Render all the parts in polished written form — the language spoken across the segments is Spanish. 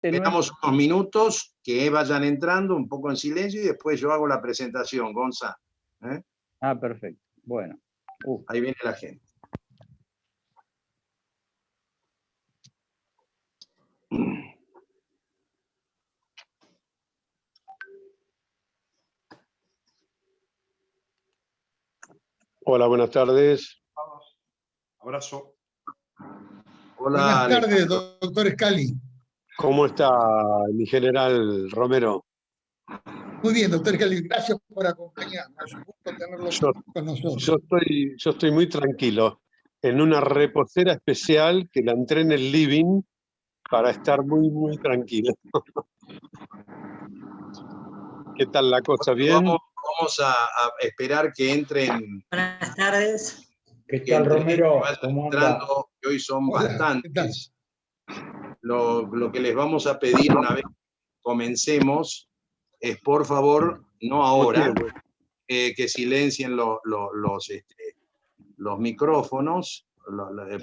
Esperamos unos minutos que vayan entrando un poco en silencio y después yo hago la presentación, Gonza. Perfecto. Bueno. Ahí viene la gente. Hola, buenas tardes. Abrazo. Hola, buenas tardes, doctor Scali. ¿Cómo está mi general Romero? Muy bien, doctor Scali, gracias por acompañarnos. Es un gusto tenerlo con nosotros. Yo estoy muy tranquilo, en una reposera especial que la entré en el living para estar muy, muy tranquilo. ¿Qué tal la cosa? ¿Bien? Vamos a esperar que entren. Buenas tardes. ¿Qué tal, Romero? ¿Cómo anda? Que hoy son bastantes. Lo que les vamos a pedir una vez que comencemos es, por favor, no ahora, que silencien los micrófonos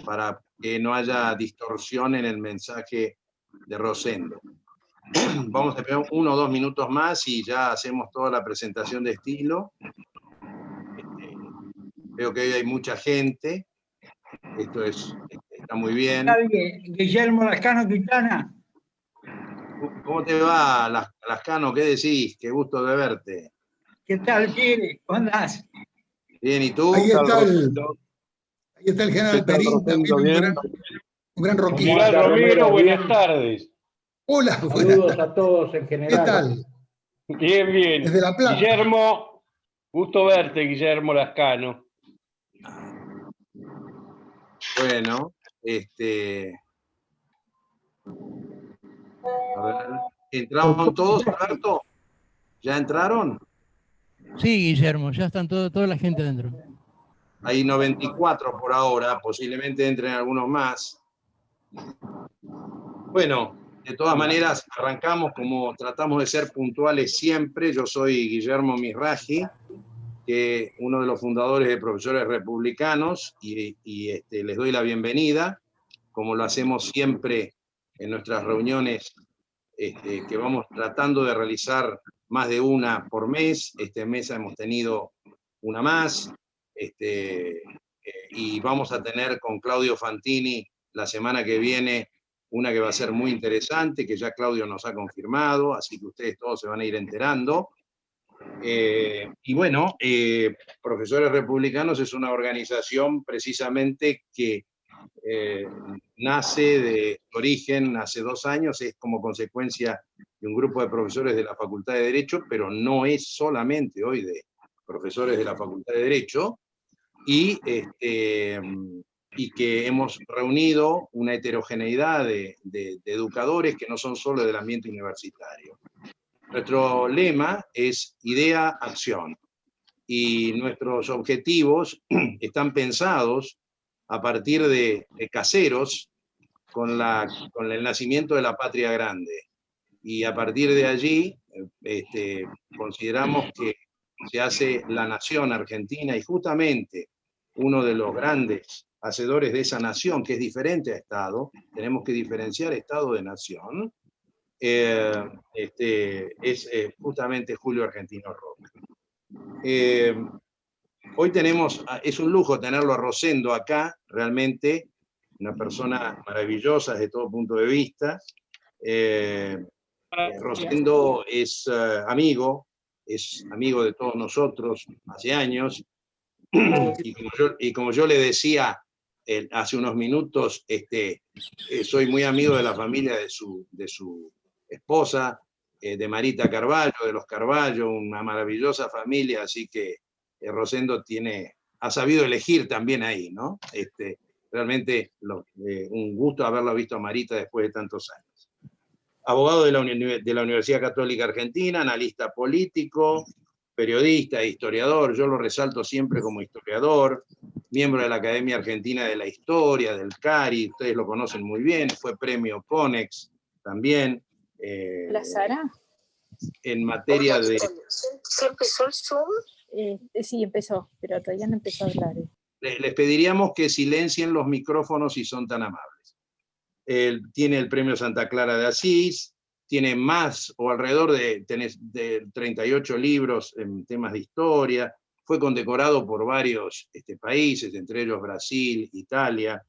para que no haya distorsión en el mensaje de Rosendo. Vamos a esperar 1 o 2 minutos más y ya hacemos toda la presentación de estilo. Veo que hoy hay mucha gente. Esto está muy bien. Guillermo Lascano Quintana. ¿Cómo te va, Lascano? ¿Qué decís? Qué gusto de verte. ¿Qué tal, Gire? ¿Cómo andás? Bien, ¿y tú? Ahí está el general Perín, también un gran rockista. General Romero, buenas tardes. Hola, saludos a todos en general. ¿Qué tal? Bien, bien. Desde La Plata. Guillermo, gusto verte, Guillermo Lascano. Bueno, a ver, ¿entraron todos, Alberto? ¿Ya entraron? Sí, Guillermo, ya están toda la gente dentro. Hay 94 por ahora, posiblemente entren algunos más. Bueno, de todas maneras, arrancamos como tratamos de ser puntuales siempre. Yo soy Guillermo Misraji, que uno de los fundadores de Profesores Republicanos, y les doy la bienvenida, como lo hacemos siempre en nuestras reuniones que vamos tratando de realizar más de una por mes. Este mes hemos tenido una más, y vamos a tener con Claudio Fantini la semana que viene una que va a ser muy interesante, que ya Claudio nos ha confirmado, así que ustedes todos se van a ir enterando. Y bueno, Profesores Republicanos es una organización precisamente que nace de origen hace 2 años, es como consecuencia de un grupo de profesores de la Facultad de Derecho, pero no es solamente hoy de profesores de la Facultad de Derecho, y que hemos reunido una heterogeneidad de educadores que no son solo del ambiente universitario. Nuestro lema es idea, acción, y nuestros objetivos están pensados a partir de caseros con el nacimiento de la patria grande. Y a partir de allí consideramos que se hace la nación argentina, y justamente uno de los grandes hacedores de esa nación, que es diferente a Estado, tenemos que diferenciar Estado de nación, es justamente Julio Argentino Roca. Hoy es un lujo tenerlo a Rosendo acá, realmente una persona maravillosa desde todo punto de vista. Rosendo es amigo de todos nosotros hace años, y como yo le decía hace unos minutos, soy muy amigo de la familia de su esposa, de Marita Carballo, de los Carballo, una maravillosa familia, así que Rosendo ha sabido elegir también ahí, ¿no? Realmente un gusto haberlo visto a Marita después de tantos años. Abogado de la Universidad Católica Argentina, analista político, periodista e historiador. Yo lo resalto siempre como historiador, miembro de la Academia Argentina de la Historia, del CARI, ustedes lo conocen muy bien, fue premio CONEX también. ¿La Sara? En materia de... ¿Se empezó el Zoom? Sí, empezó, pero todavía no empezó a hablar. Les pediríamos que silencien los micrófonos si son tan amables. tiene el premio Santa Clara de Asís, tiene más o alrededor de 38 libros en temas de historia, fue condecorado por varios países, entre ellos Brasil, Italia,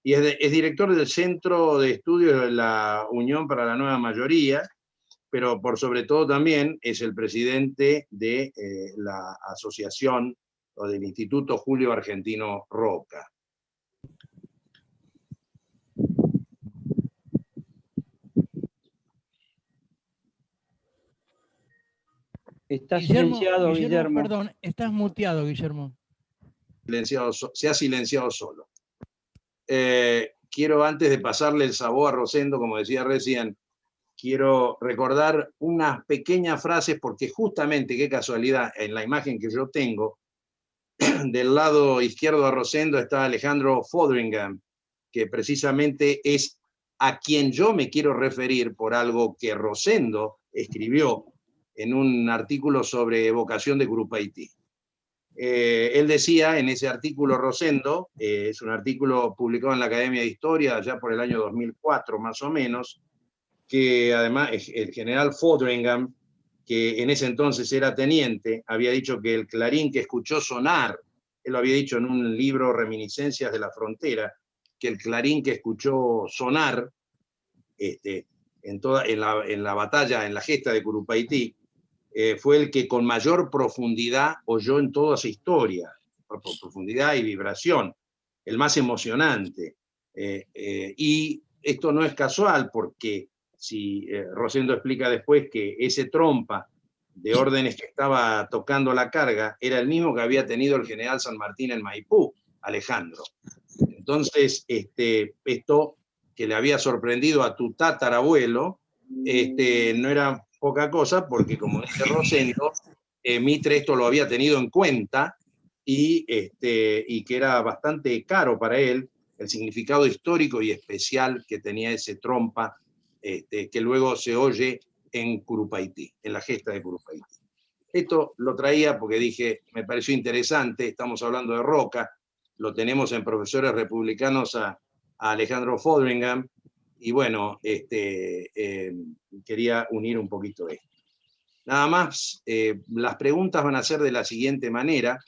y es director del Centro de Estudios de la Unión para la Nueva Mayoría, pero por sobre todo también es el presidente de la asociación o del Instituto Julio Argentino Roca. Está Guillermo, silenciado, Guillermo. Perdón, estás muteado, Guillermo. Se ha silenciado solo. Quiero, antes de pasarle el sabor a Rosendo, como decía recién, quiero recordar unas pequeñas frases, porque justamente, qué casualidad, en la imagen que yo tengo, del lado izquierdo a Rosendo está Alejandro Fotheringham, que precisamente es a quien yo me quiero referir por algo que Rosendo escribió en un artículo sobre evocación de Curupaití. Él decía en ese artículo, Rosendo, es un artículo publicado en la Academia de Historia, ya por el año 2004 más o menos, que además el general Fotheringham, que en ese entonces era teniente, había dicho que el clarín que escuchó sonar, él lo había dicho en un libro, Reminiscencias de la Frontera, que el clarín que escuchó sonar en la batalla, en la gesta de Curupaití, fue el que con mayor profundidad oyó en toda su historia, por profundidad y vibración, el más emocionante. Y esto no es casual, porque si Rosendo explica después que ese trompa de órdenes que estaba tocando la carga era el mismo que había tenido el general San Martín en Maipú, Alejandro. Entonces, esto que le había sorprendido a tu tatarabuelo, no era poca cosa, porque como dice Rosendo, Mitre esto lo había tenido en cuenta y que era bastante caro para él el significado histórico y especial que tenía ese trompa, que luego se oye en Curupaití, en la gesta de Curupaití. Esto lo traía porque dije, me pareció interesante, estamos hablando de Roca, lo tenemos en Profesores Republicanos a Alejandro Fotheringham, y bueno, quería unir un poquito esto. Nada más, las preguntas van a ser de la siguiente manera.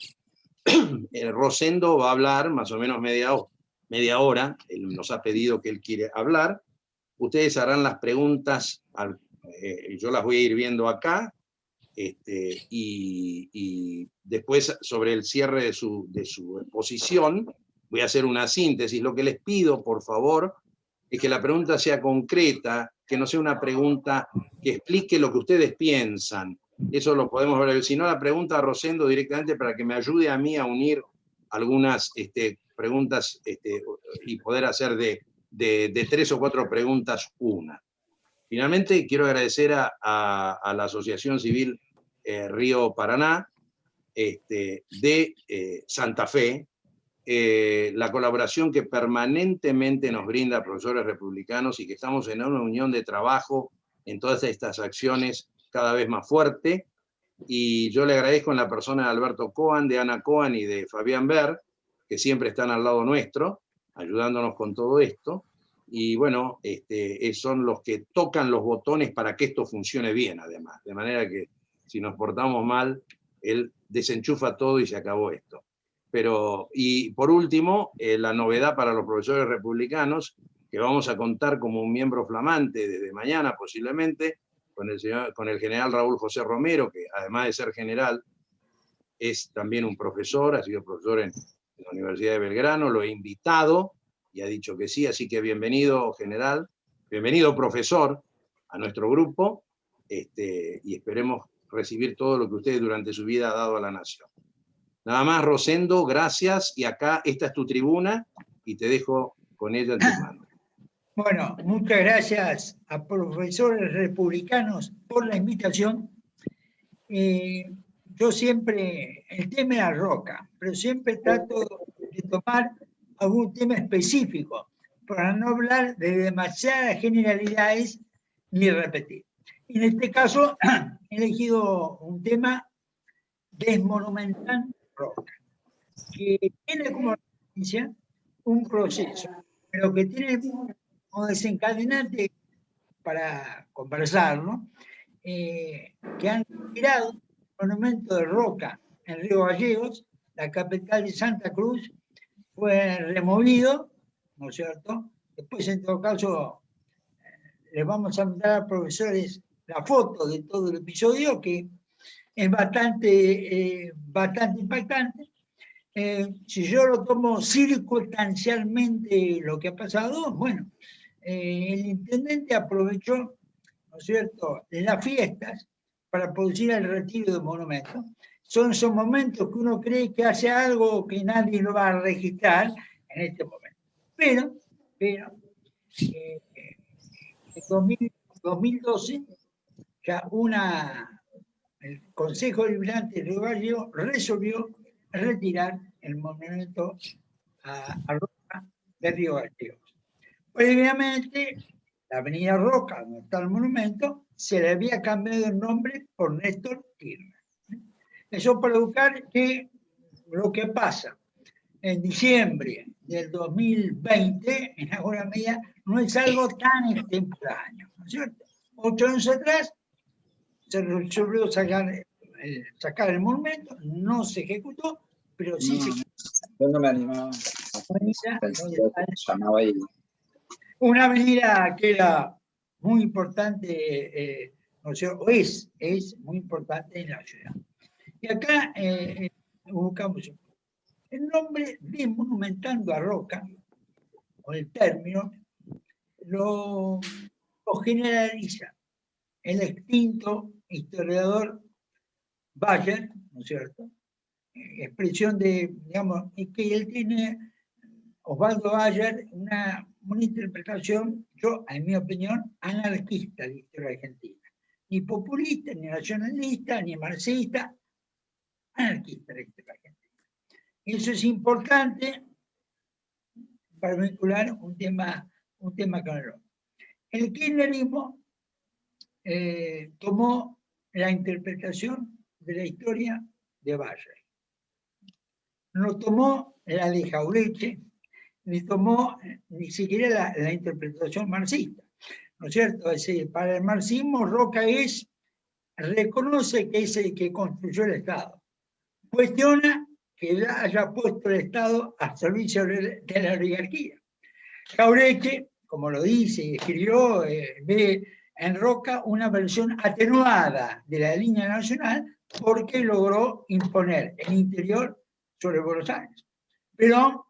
Rosendo va a hablar más o menos media hora, él nos ha pedido que él quiere hablar. Ustedes harán las preguntas, yo las voy a ir viendo acá, y después sobre el cierre de su exposición voy a hacer una síntesis. Lo que les pido, por favor, es que la pregunta sea concreta, que no sea una pregunta que explique lo que ustedes piensan. Eso lo podemos ver. Si no, la pregunta a Rosendo directamente para que me ayude a mí a unir algunas preguntas y poder hacer de 3 o 4 preguntas una. Finalmente, quiero agradecer a la Asociación Civil Río Paraná de Santa Fe, la colaboración que permanentemente nos brinda a Profesores Republicanos, y que estamos en una unión de trabajo en todas estas acciones cada vez más fuerte. Y yo le agradezco en la persona de Alberto Coan, de Ana Coan y de Fabián Ver, que siempre están al lado nuestro, ayudándonos con todo esto. Y bueno, son los que tocan los botones para que esto funcione bien, además. De manera que si nos portamos mal, él desenchufa todo y se acabó esto. Y por último, la novedad para los profesores republicanos, que vamos a contar como un miembro flamante desde mañana posiblemente, con el general Raúl José Romero, que además de ser general, es también un profesor, ha sido profesor en la Universidad de Belgrano, lo he invitado y ha dicho que sí, así que bienvenido, general, bienvenido, profesor, a nuestro grupo, y esperemos recibir todo lo que usted durante su vida ha dado a la nación. Nada más, Rosendo, gracias, y acá esta es tu tribuna, y te dejo con ella en tus manos. Bueno, muchas gracias a Profesores Republicanos por la invitación. Yo siempre, el tema era Roca, pero siempre trato de tomar algún tema específico para no hablar de demasiadas generalidades ni repetir. En este caso, he elegido un tema desmonumental Roca, que tiene como referencia un proceso, pero que tiene como desencadenante para conversar, ¿no? Que han retirado el monumento de roca en Río Gallegos, la capital de Santa Cruz, fue removido, ¿no es cierto? Después, en todo caso, les vamos a mandar a profesores la foto de todo el episodio, que es bastante impactante. Si yo lo tomo circunstancialmente lo que ha pasado, bueno, el intendente aprovechó, ¿no es cierto?, las fiestas para producir el retiro del monumento. Son esos momentos que uno cree que hace algo que nadie lo va a registrar en este momento. Pero en 2012, ya el Consejo Deliberante de Río Gallegos resolvió retirar el monumento a Roca de Río Gallegos. Previamente, la avenida Roca, donde está el monumento, se le había cambiado el nombre por Néstor Kirchner. Eso para educar que lo que pasa en diciembre del 2020, en alguna medida, no es algo tan extemporáneo, ¿no es cierto? 8 años atrás se resolvió sacar el monumento, no se ejecutó, pero sí se Yo no me animaba. Llamaba ahí. una avenida que era muy importante, ¿no es cierto? Es muy importante en la ciudad. Y acá buscamos el nombre de Monumentando a Roca, o el término, lo generaliza el extinto historiador Bayer, ¿no es cierto? Expresión de, digamos, que él tiene, Osvaldo Bayer, una interpretación, yo, en mi opinión, anarquista de la historia argentina. Ni populista, ni nacionalista, ni marxista, anarquista de la historia argentina. Eso es importante para vincular un tema con el otro. El kirchnerismo tomó la interpretación de la historia de Bayer. No tomó la de Jauretche, ni tomó ni siquiera la interpretación marxista. ¿No es cierto? Es decir, para el marxismo, Roca reconoce que es el que construyó el Estado. Cuestiona que haya puesto el Estado al servicio de la oligarquía. Jauretche, como lo dice y escribió, ve en Roca una versión atenuada de la línea nacional porque logró imponer el interior sobre Buenos Aires. Pero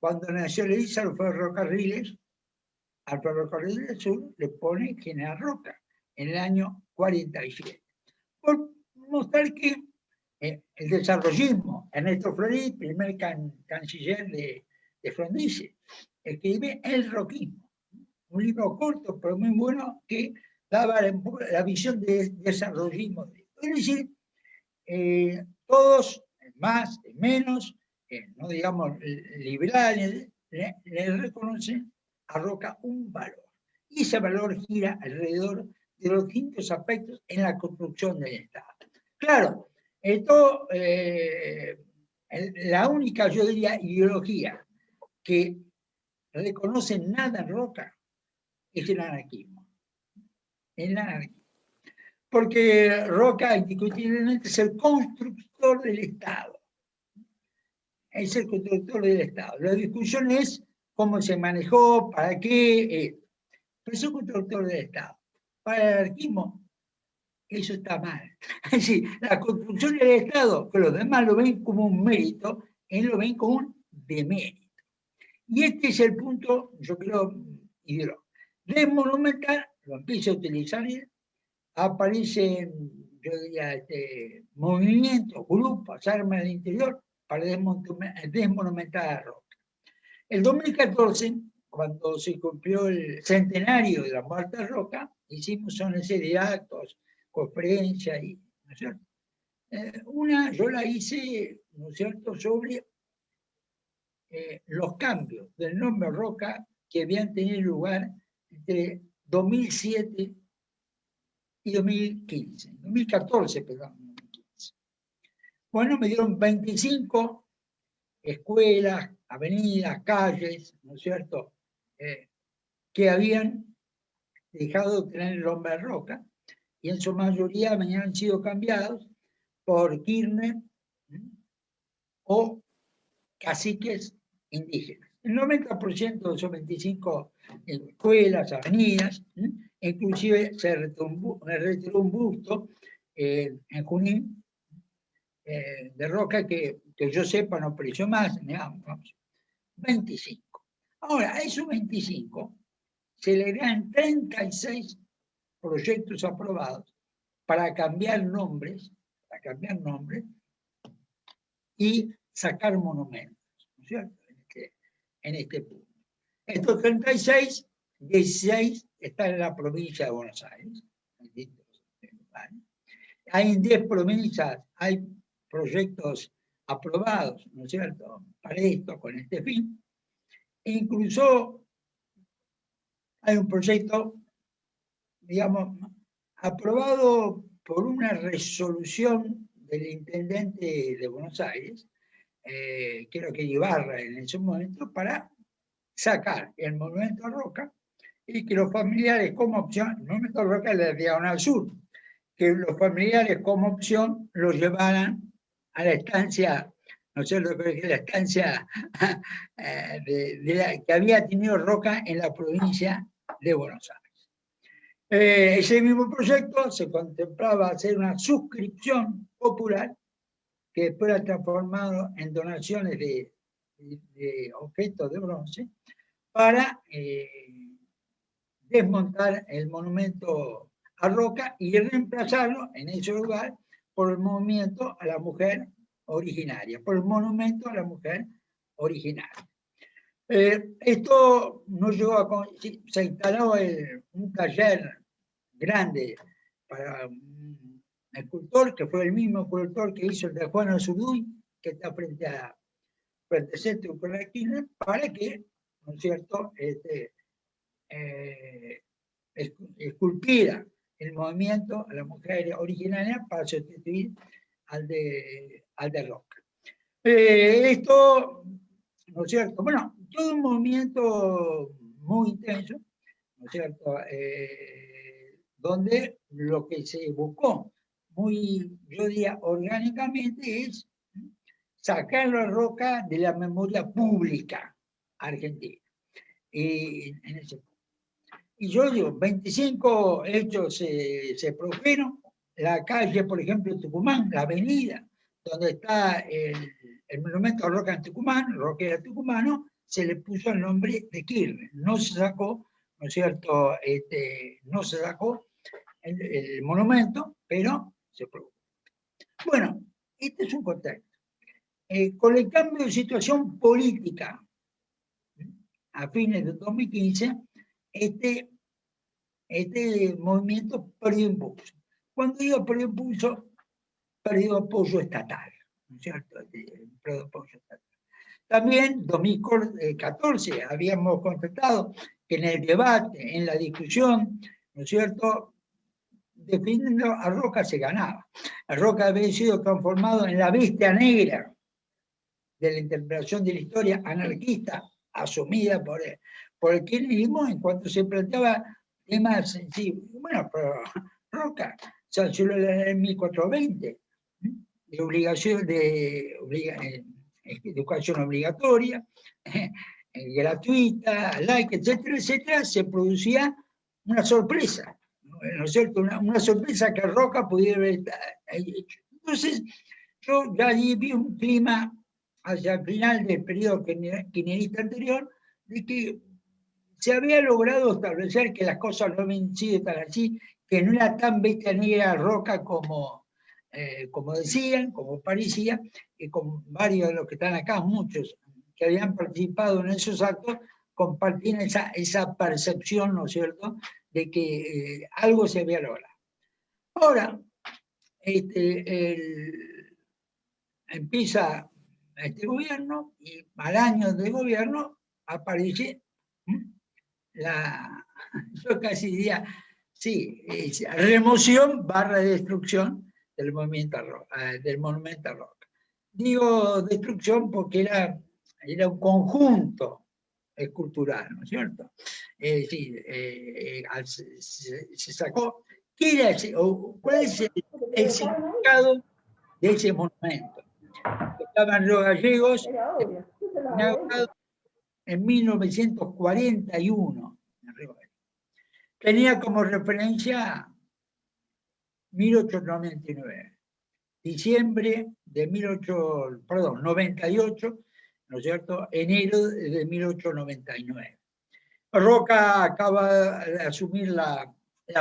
cuando nacionaliza los ferrocarriles, al ferrocarril del sur le pone General Roca en el año 47. Por mostrar que el desarrollismo, Ernesto Floris, primer canciller de Frondizi, escribe El Roquismo, un libro corto pero muy bueno que daba la visión de desarrollismo. Es decir, todos, más, menos, no digamos liberales, le reconocen a Roca un valor. Y ese valor gira alrededor de los distintos aspectos en la construcción del Estado. Claro, esto, la única, yo diría, ideología que reconoce nada en Roca es el anarquismo. El anarquismo. Porque Roca indiscutiblemente es el constructor del Estado. Es el constructor del Estado. La discusión es cómo se manejó, para qué. Pero es el constructor del Estado. Para el anarquismo, eso está mal. Es decir, la construcción del Estado, que los demás lo ven como un mérito, él lo ven como un demérito. Y este es el punto, yo creo, ideológico. Desmonumentar, lo empieza a utilizar él, aparecen, yo diría, movimientos, grupos, armas del interior para desmonumentar a Roca. El 2014, cuando se cumplió el centenario de la muerte de Roca, hicimos una serie de actos, conferencias, ¿no es cierto? Yo la hice, ¿no es cierto?, sobre los cambios del nombre Roca que habían tenido lugar entre 2007 y 2015, 2014, perdón. 2015. Bueno, me dieron 25 escuelas, avenidas, calles, ¿no es cierto?, que habían dejado de tener el nombre de roca, y en su mayoría habían sido cambiados por Kirchner o caciques indígenas. El 90% de esos 25 escuelas, avenidas, inclusive se retiró un busto en Junín de roca que yo sepa no apareció más, digamos, 25. Ahora, a esos 25 se le dan 36 proyectos aprobados para cambiar nombres y sacar monumentos, ¿no es cierto? En este punto. Estos 36, 16 están en la provincia de Buenos Aires. Hay en 10 provincias, hay proyectos aprobados, ¿no es cierto?, para esto, con este fin. E incluso hay un proyecto, digamos, aprobado por una resolución del intendente de Buenos Aires, creo que Ibarra en ese momento, para sacar el monumento a Roca y que los familiares como opción, el monumento a Roca es la Diagonal Sur, que los familiares como opción lo llevaran a la estancia, no sé lo que es la estancia que había tenido Roca en la provincia de Buenos Aires. Ese mismo proyecto se contemplaba hacer una suscripción popular que después era transformado en donaciones de objetos de bronce para desmontar el monumento a Roca y reemplazarlo en ese lugar por el monumento a la mujer originaria, por el monumento a la mujer originaria. Esto no llegó a... Se instaló un taller grande para un escultor, que fue el mismo escultor que hizo el de Juan Azurduy, que está frente al centro con la esquina, para que, ¿no es cierto?, esculpiera el movimiento a la mujer originaria para sustituir al de Roca. Esto, ¿no es cierto? Bueno, todo un movimiento muy intenso, ¿no es cierto?, donde lo que se buscó muy, yo diría, orgánicamente es sacar la Roca de la memoria pública argentina. En ese punto. Y yo digo, 25 hechos se produjeron. La calle, por ejemplo, en Tucumán, la avenida, donde está el monumento a Roca en Tucumán, Roquera Tucumano, se le puso el nombre de Kirchner. No se sacó, ¿no es cierto?, no se sacó el monumento, pero se produjo. Bueno, este es un contexto. Con el cambio de situación política a fines de 2015, este movimiento perdió impulso. Cuando digo perdió impulso, perdió apoyo estatal, ¿no es cierto? Perdió apoyo estatal. También en 2014 habíamos constatado que en el debate, en la discusión, ¿no es cierto?, defendiendo a Roca se ganaba. A Roca había sido transformado en la bestia negra de la interpretación de la historia anarquista asumida por el kirchnerismo en cuanto se planteaba temas sensibles. Bueno, pero Roca sancionó la ley 1420 de obligación de educación obligatoria, gratuita, laica, etcétera, etcétera. Se producía una sorpresa, ¿no es cierto? Una sorpresa que Roca pudiera haber hecho. Entonces, yo ya allí vi un clima hacia el final del periodo kirchnerista anterior, de que se había logrado establecer que las cosas no habían sido tan así, que no era tan bestia negra Roca como decían, como parecía, y con varios de los que están acá, muchos que habían participado en esos actos, compartían esa percepción, ¿no es cierto?, de que algo se había logrado. Ahora, empieza este gobierno y al año de gobierno aparece yo casi diría, sí, remoción / destrucción del monumento a Roca. Digo destrucción porque era un conjunto escultural, ¿no es cierto? Es decir, se sacó, ¿qué era ¿cuál es el significado de ese monumento? Estaban los gallegos, inaugurado en 1941, en Río Gallegos. Tenía como referencia 1899, diciembre de 98, ¿no es cierto?, enero de 1899. Roca acaba de asumir la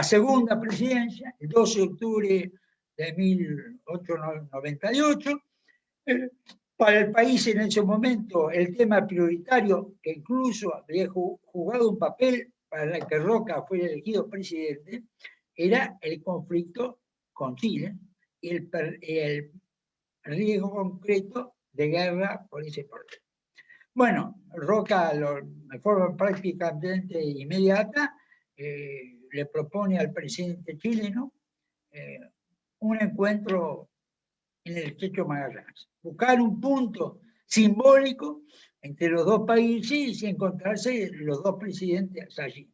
segunda presidencia, el 12 de octubre de 1898. Para el país en ese momento, el tema prioritario, que incluso había jugado un papel para que Roca fuera elegido presidente, era el conflicto con Chile y el riesgo concreto de guerra por ese problema. Bueno, Roca, de forma prácticamente inmediata, le propone al presidente chileno un encuentro en el Estrecho Magallanes. Buscar un punto simbólico entre los dos países y encontrarse los dos presidentes allí.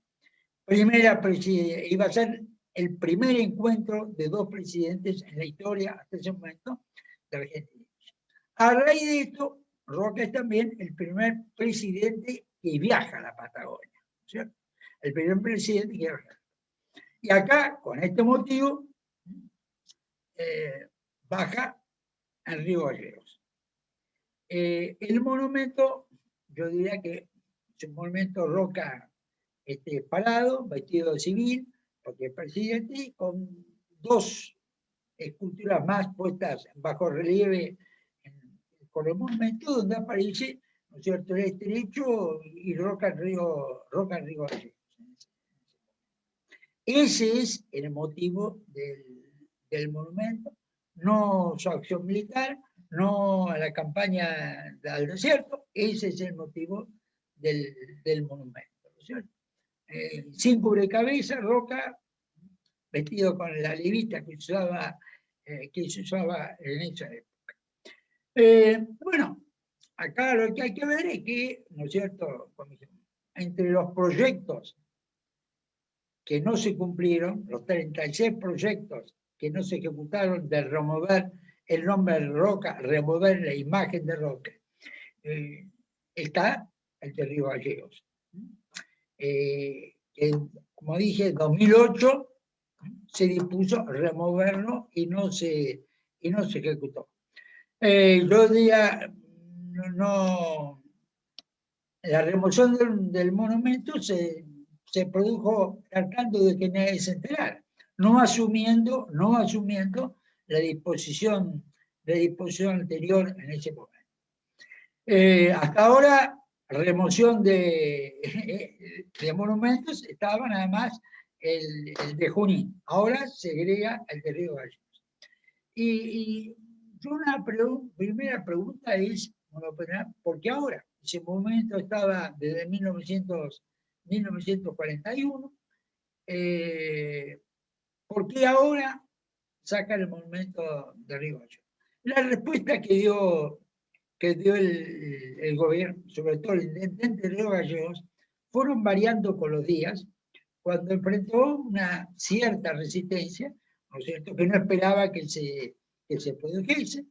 Iba a ser el primer encuentro de dos presidentes en la historia hasta ese momento de Argentina. A raíz de esto, Roca es también el primer presidente que viaja a la Patagonia, ¿cierto? El primer presidente que viaja. Y acá, con este motivo, baja al Río Gallegos. El monumento, yo diría que es un monumento Roca parado, vestido de civil, porque es presidente, con dos esculturas más puestas bajo relieve con el monumento, donde aparece, ¿no es cierto?, el estrecho y Roca en Río Gallegos. Ese es el motivo del monumento, no su acción militar, no a la campaña al desierto, ese es el motivo del monumento, ¿no es cierto? Sin cubrecabeza, Roca, vestido con la levita que se usaba en esa época. Bueno, acá lo que hay que ver es que, ¿no es cierto?, entre los proyectos que no se cumplieron, los 36 proyectos que no se ejecutaron de remover el nombre de Roca, remover la imagen de Roca, está el de Río Gallegos. Como dije, en 2008 se dispuso removerlo y no se ejecutó. Yo diría, la remoción del monumento se produjo tratando de que nadie se enterara, no asumiendo la disposición anterior en ese momento. Hasta ahora, remoción de monumentos, estaba nada más el de Junín, ahora se agrega el de Río Gallegos. Y una primera pregunta es, ¿por qué ahora? Ese momento estaba desde 1941, ¿por qué ahora saca el monumento de Río Gallegos? La respuesta que dio el gobierno, sobre todo el intendente de Río Gallegos, fueron variando con los días, cuando enfrentó una cierta resistencia, ¿no es cierto?, que no esperaba que se produjese.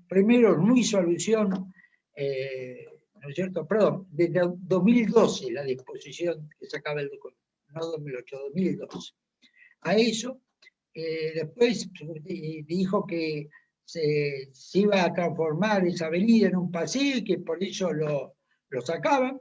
Primero no hizo alusión, ¿no es cierto?, perdón, desde 2012 la disposición que sacaba el documento, no 2008, 2012. A eso, después dijo que se iba a transformar esa avenida en un paseo y que por eso lo sacaban.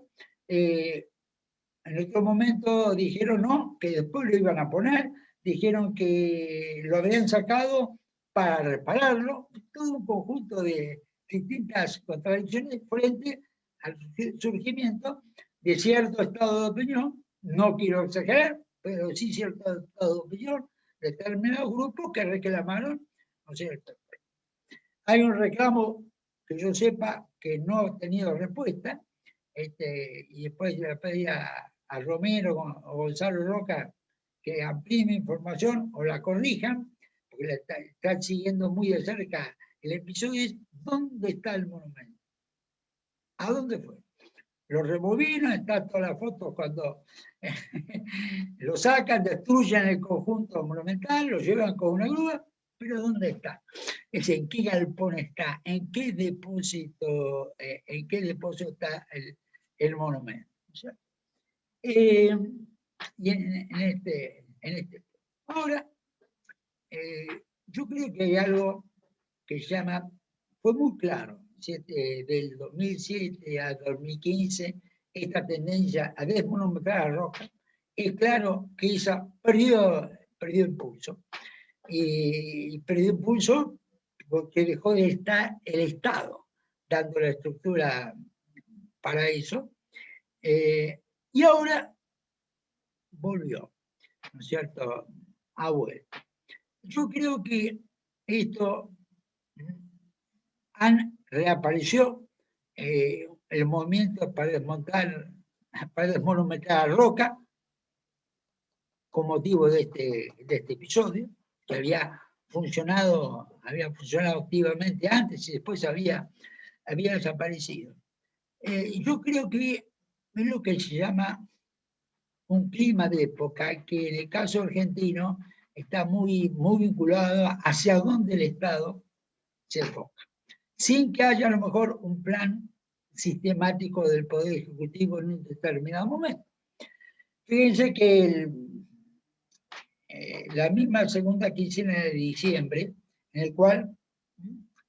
En otro momento dijeron no, que después lo iban a poner, dijeron que lo habían sacado para repararlo, todo un conjunto de distintas contradicciones frente al surgimiento de cierto estado de opinión, no quiero exagerar, pero sí cierto estado de opinión de determinados grupos que reclamaron, ¿no es cierto? Hay un reclamo que yo sepa que no ha tenido respuesta, y después le pedí a Romero o Gonzalo Roca que amplíen información o la corrijan, porque están siguiendo muy de cerca el episodio, es ¿dónde está el monumento? ¿A dónde fue? Lo rebobinan, está toda la foto cuando lo sacan, destruyen el conjunto monumental, lo llevan con una grúa, pero ¿dónde está? Es en qué galpón está, en qué depósito está el monumento. O sea, y en este. Ahora, yo creo que hay algo que se llama, fue muy claro, del 2007 a 2015, esta tendencia a desmonumentar a Roca, es claro que esa perdió impulso. Y perdió impulso porque dejó de estar el Estado dando la estructura para eso, y ahora volvió, ¿no es cierto?, ha vuelto. Yo creo que esto reapareció el movimiento para desmonumentar a Roca con motivo de este episodio, que había funcionado activamente antes y después había desaparecido. Yo creo que es lo que se llama un clima de época, que en el caso argentino está muy, muy vinculado hacia dónde el Estado se enfoca, sin que haya a lo mejor un plan sistemático del Poder Ejecutivo en un determinado momento. Fíjense que la misma segunda quincena de diciembre, en el cual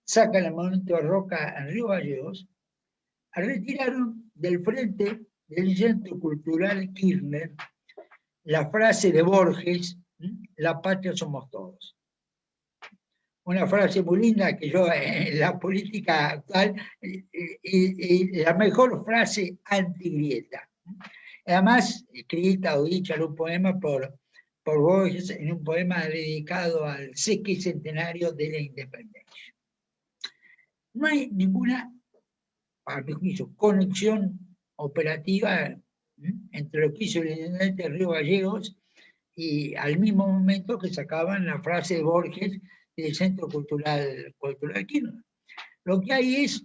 sacan el monumento a Roca en Río Gallegos, retiraron del frente del Centro Cultural Kirchner la frase de Borges, la patria somos todos. Una frase muy linda que yo en la política actual, la mejor frase antigrieta. Además, escrita o dicha en un poema por Borges, en un poema dedicado al sesquicentenario de la independencia. No hay ninguna, para mi juicio, conexión operativa entre lo que hizo el intendente de Río Gallegos y al mismo momento que sacaban la frase de Borges del Centro Cultural Kirchner. Lo que hay es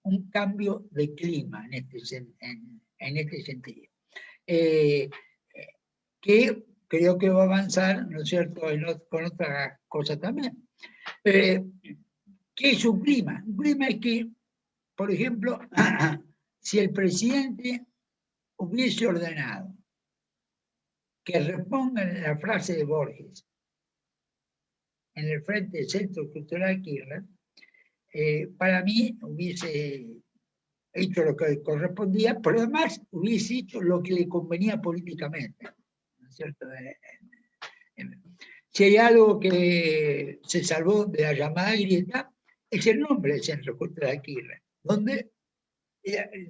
un cambio de clima en este sentido, que creo que va a avanzar, ¿no es cierto?, con otra cosa también. ¿Qué es un clima? Un clima es que, por ejemplo, si el presidente hubiese ordenado que repongan la frase de Borges en el frente del Centro Cultural Kirchner, para mí hubiese hecho lo que correspondía, pero además hubiese hecho lo que le convenía políticamente, ¿no es cierto? Si hay algo que se salvó de la llamada grieta, es el nombre del Centro Cultural Kirchner, donde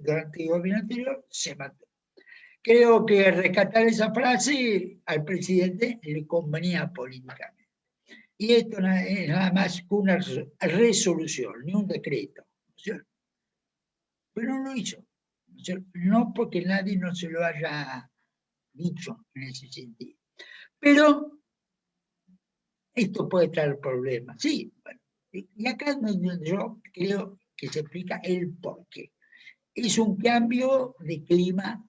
durante el gobierno anterior se mató. Creo que rescatar esa frase al presidente le convenía políticamente. Y esto no es nada más que una resolución, ni un decreto, ¿no es cierto? Pero no lo hizo, ¿no es cierto? No porque nadie no se lo haya dicho en ese sentido. Pero esto puede traer problemas, sí. Bueno, y acá es donde yo creo que se explica el porqué. Es un cambio de clima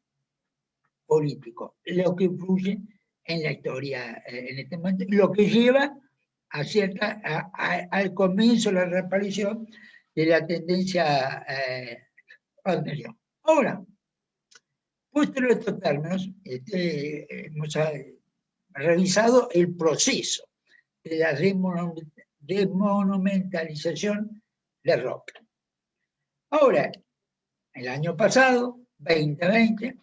político, lo que influye en la historia en este momento, lo que lleva al comienzo de la reaparición de la tendencia anterior. Ahora, puesto en estos términos, hemos revisado el proceso de la desmonumentalización de Roca. Ahora, el año pasado, 2020,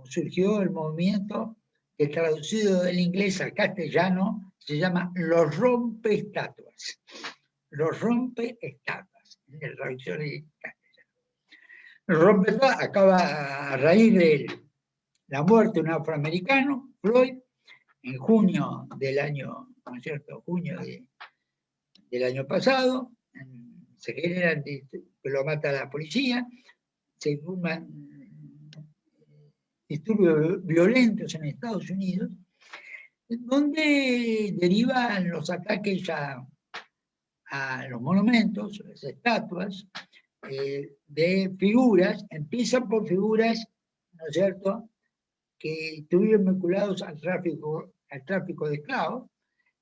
surgió el movimiento que traducido del inglés al castellano se llama los rompeestatuas. Los rompeestatuas, en traducción en castellano. Los rompeestatuas acaba a raíz de la muerte de un afroamericano, Floyd, en junio del año, ¿no es cierto?, junio del año pasado. Se generan, que lo mata la policía, se forman disturbios violentos en Estados Unidos, donde derivan los ataques a a los monumentos, las estatuas, de figuras, empiezan por figuras, ¿no es cierto?, que estuvieron vinculados al tráfico de esclavos.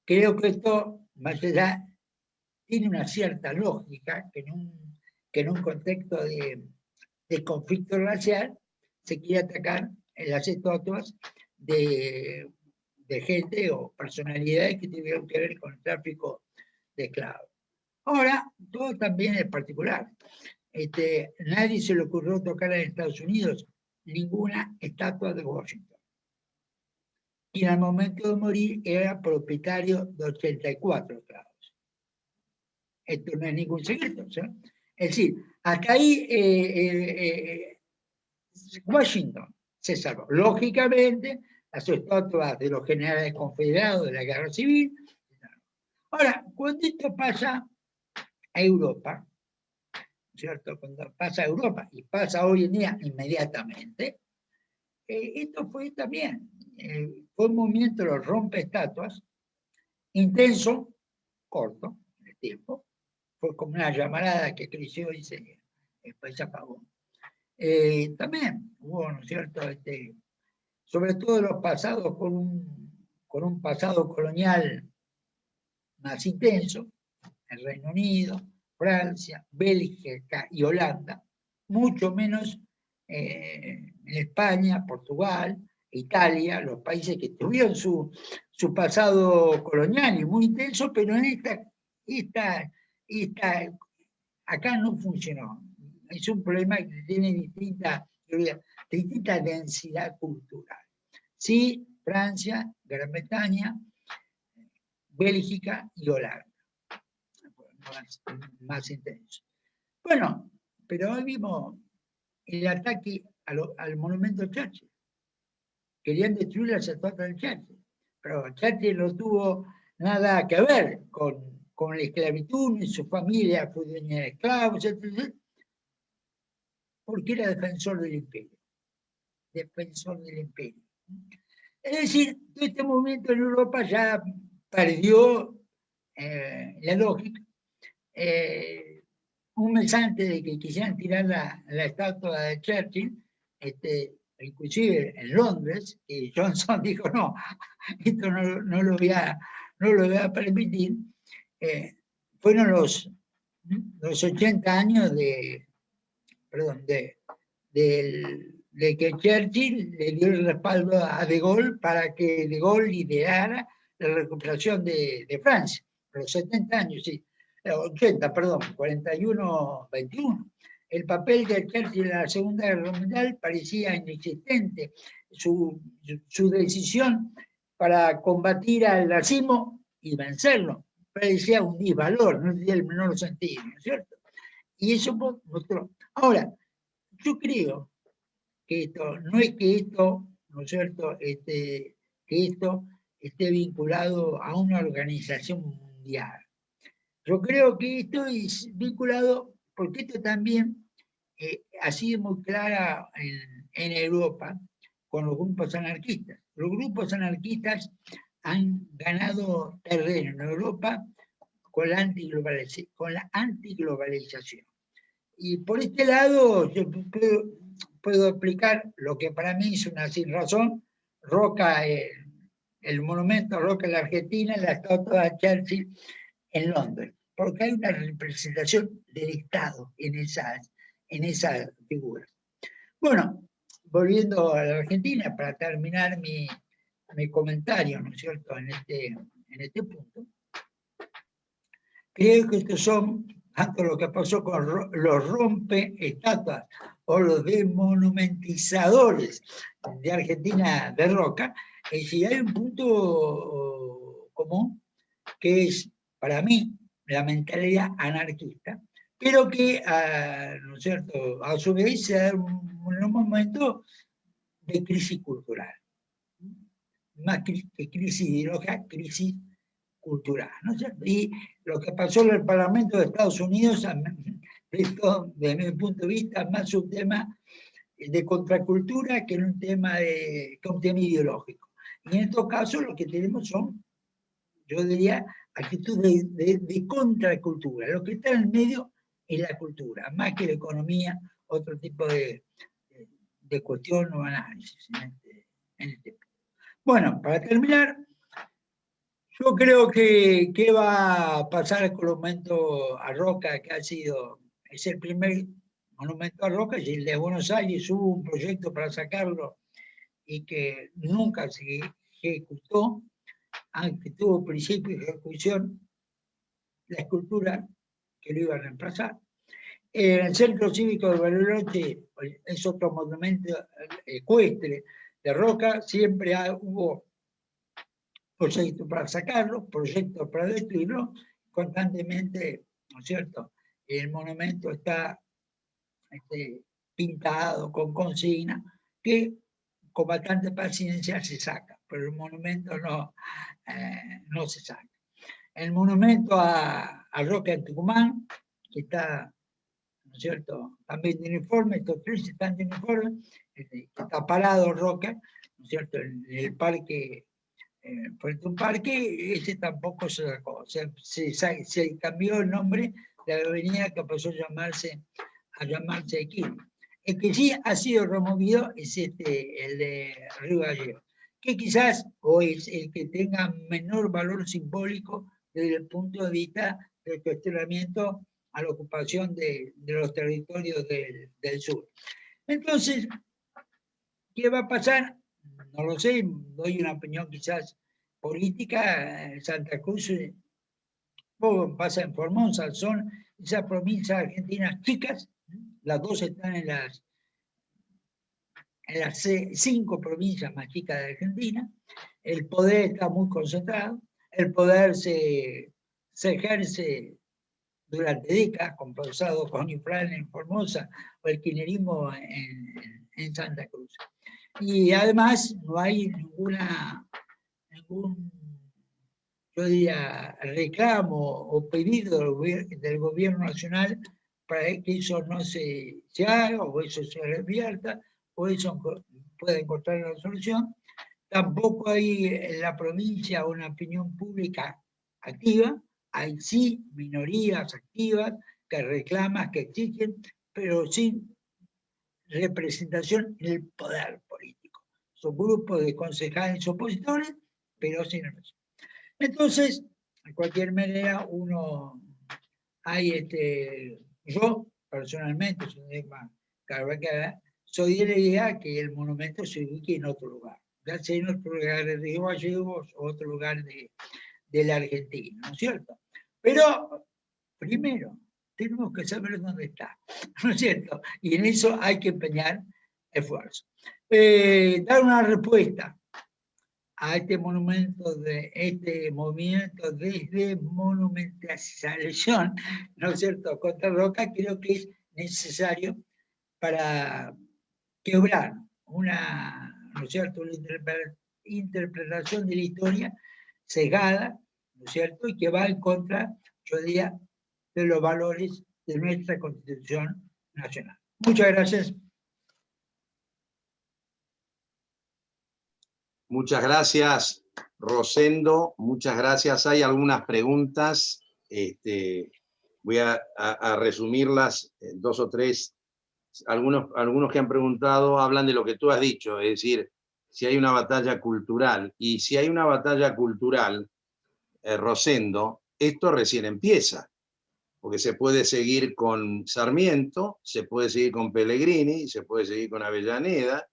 Creo que esto, más allá, tiene una cierta lógica, que en un contexto de conflicto racial se quiere atacar en las estatuas de gente o personalidades que tuvieron que ver con el tráfico de esclavos. Ahora, todo también es particular. Nadie se le ocurrió tocar en Estados Unidos ninguna estatua de Washington. Y al momento de morir era propietario de 84 esclavos. Esto no es ningún secreto, ¿sí? Es decir, hasta ahí Washington se salvó. Lógicamente, las estatuas de los generales confederados de la Guerra Civil. Ahora, cuando esto pasa a Europa, ¿cierto? Cuando pasa a Europa, y pasa hoy en día inmediatamente, esto fue también, fue un movimiento de los rompeestatuas, intenso, corto en el tiempo, fue como una llamarada que creció y después se apagó. También hubo, ¿no es cierto?, sobre todo los pasados con un pasado colonial más intenso, el Reino Unido, Francia, Bélgica y Holanda, mucho menos en España, Portugal, Italia, los países que tuvieron su pasado colonial y muy intenso, pero en acá no funcionó. Es un problema que tiene distinta densidad cultural. Sí, Francia, Gran Bretaña, Bélgica y Holanda. Más intenso. Bueno, pero hoy vimos el ataque al monumento Churchill. Querían destruir las estatuas del Churchill, pero Churchill no tuvo nada que ver con la esclavitud, ni su familia fue dueña de esclavos, etc. Porque era defensor del imperio. Defensor del imperio. Es decir, todo este movimiento en Europa ya perdió la lógica. Un mes antes de que quisieran tirar la estatua de Churchill, inclusive en Londres, que Johnson dijo, no, esto no lo voy a permitir, fueron los 80 años de que Churchill le dio el respaldo a De Gaulle para que De Gaulle liderara la recuperación de Francia, los 70 años, sí. 80, perdón, 41-21. El papel de Churchill en la Segunda Guerra Mundial parecía inexistente. Su decisión para combatir al nazismo y vencerlo parecía un disvalor, no tenía el menor sentido, ¿no es cierto? Y eso mostró. Ahora, yo creo que no es que esto, ¿no es cierto?, que esto esté vinculado a una organización mundial. Yo creo que esto es vinculado, porque esto también ha sido muy clara en Europa con los grupos anarquistas. Los grupos anarquistas han ganado terreno en Europa con la antiglobalización. Y por este lado, yo puedo explicar lo que para mí es una sinrazón. Roca, el monumento a Roca en la Argentina, la estatua de Churchill en Londres, porque hay una representación del Estado en esas figuras. Bueno, volviendo a la Argentina, para terminar mi comentario, ¿no es cierto?, en este punto, creo que estos son, tanto lo que pasó con los rompeestatuas o los desmonumentizadores de Argentina de Roca, es decir, hay un punto común que es, para mí, la mentalidad anarquista, pero que, ¿no es cierto?, a su vez se da en un momento de crisis cultural. Más que crisis ideológica, crisis cultural, ¿no es cierto? Y lo que pasó en el Parlamento de Estados Unidos, desde mi punto de vista, es más un tema de contracultura que un tema ideológico. Y en estos casos lo que tenemos son, yo diría, actitud de contracultura. Lo que está en el medio es la cultura, más que la economía, otro tipo de cuestión o análisis en este. Bueno, para terminar, yo creo que va a pasar con el monumento a Roca, que es el primer monumento a Roca, y el de Buenos Aires hubo un proyecto para sacarlo y que nunca se ejecutó, aunque tuvo principio de ejecución, la escultura que lo iba a reemplazar. El Centro Cívico de Bariloche es otro monumento ecuestre de Roca, siempre hubo proyectos para sacarlo, proyectos para destruirlo, constantemente, ¿no es cierto? El monumento está pintado con consigna que con bastante paciencia se saca, pero el monumento no se saca. El monumento a Roca en Tucumán, que está, ¿no es cierto?, también de uniforme, estos tres están de uniforme, está parado Roca, ¿no es cierto?, en el parque, frente a un parque, ese tampoco se sacó, o sea, se cambió el nombre de la avenida que pasó a llamarse Quilmes. El que sí ha sido removido es el de Río Gallegos, que quizás o es el que tenga menor valor simbólico desde el punto de vista del cuestionamiento a la ocupación de los territorios del sur. Entonces, ¿qué va a pasar? No lo sé, doy una opinión quizás política. Santa Cruz pasa en Formosa, son esas provincias argentinas chicas, las dos están en las 5 provincias más chicas de Argentina, el poder está muy concentrado, el poder se ejerce durante décadas, compensado con Ifrán en Formosa o el kirchnerismo en Santa Cruz. Y además no hay ningún, yo diría, reclamo o pedido del gobierno nacional para que eso no se haga, o eso se revierta, o eso pueda encontrar una solución. Tampoco hay en la provincia una opinión pública activa, hay sí minorías activas que reclaman, que exigen, pero sin representación en el poder político. Son grupos de concejales opositores, pero sin representación. Entonces, de cualquier manera, yo personalmente, soy de la idea que el monumento se ubique en otro lugar, ya sea en otro lugar de Río Gallegos o otro lugar de la Argentina, ¿no es cierto? Pero, primero, tenemos que saber dónde está, ¿no es cierto? Y en eso hay que empeñar esfuerzo. Dar una respuesta a este movimiento desde monumentalización, ¿no es cierto?, contra Roca, creo que es necesario para quebrar ¿no es cierto?, una interpretación de la historia cegada, ¿no es cierto?, y que va en contra, yo diría, de los valores de nuestra Constitución Nacional. Muchas gracias. Muchas gracias, Rosendo. Muchas gracias. Hay algunas preguntas. Voy a resumirlas, 2 o 3. Algunos que han preguntado hablan de lo que tú has dicho, es decir, si hay una batalla cultural. Y si hay una batalla cultural, Rosendo, esto recién empieza, porque se puede seguir con Sarmiento, se puede seguir con Pellegrini, se puede seguir con Avellaneda,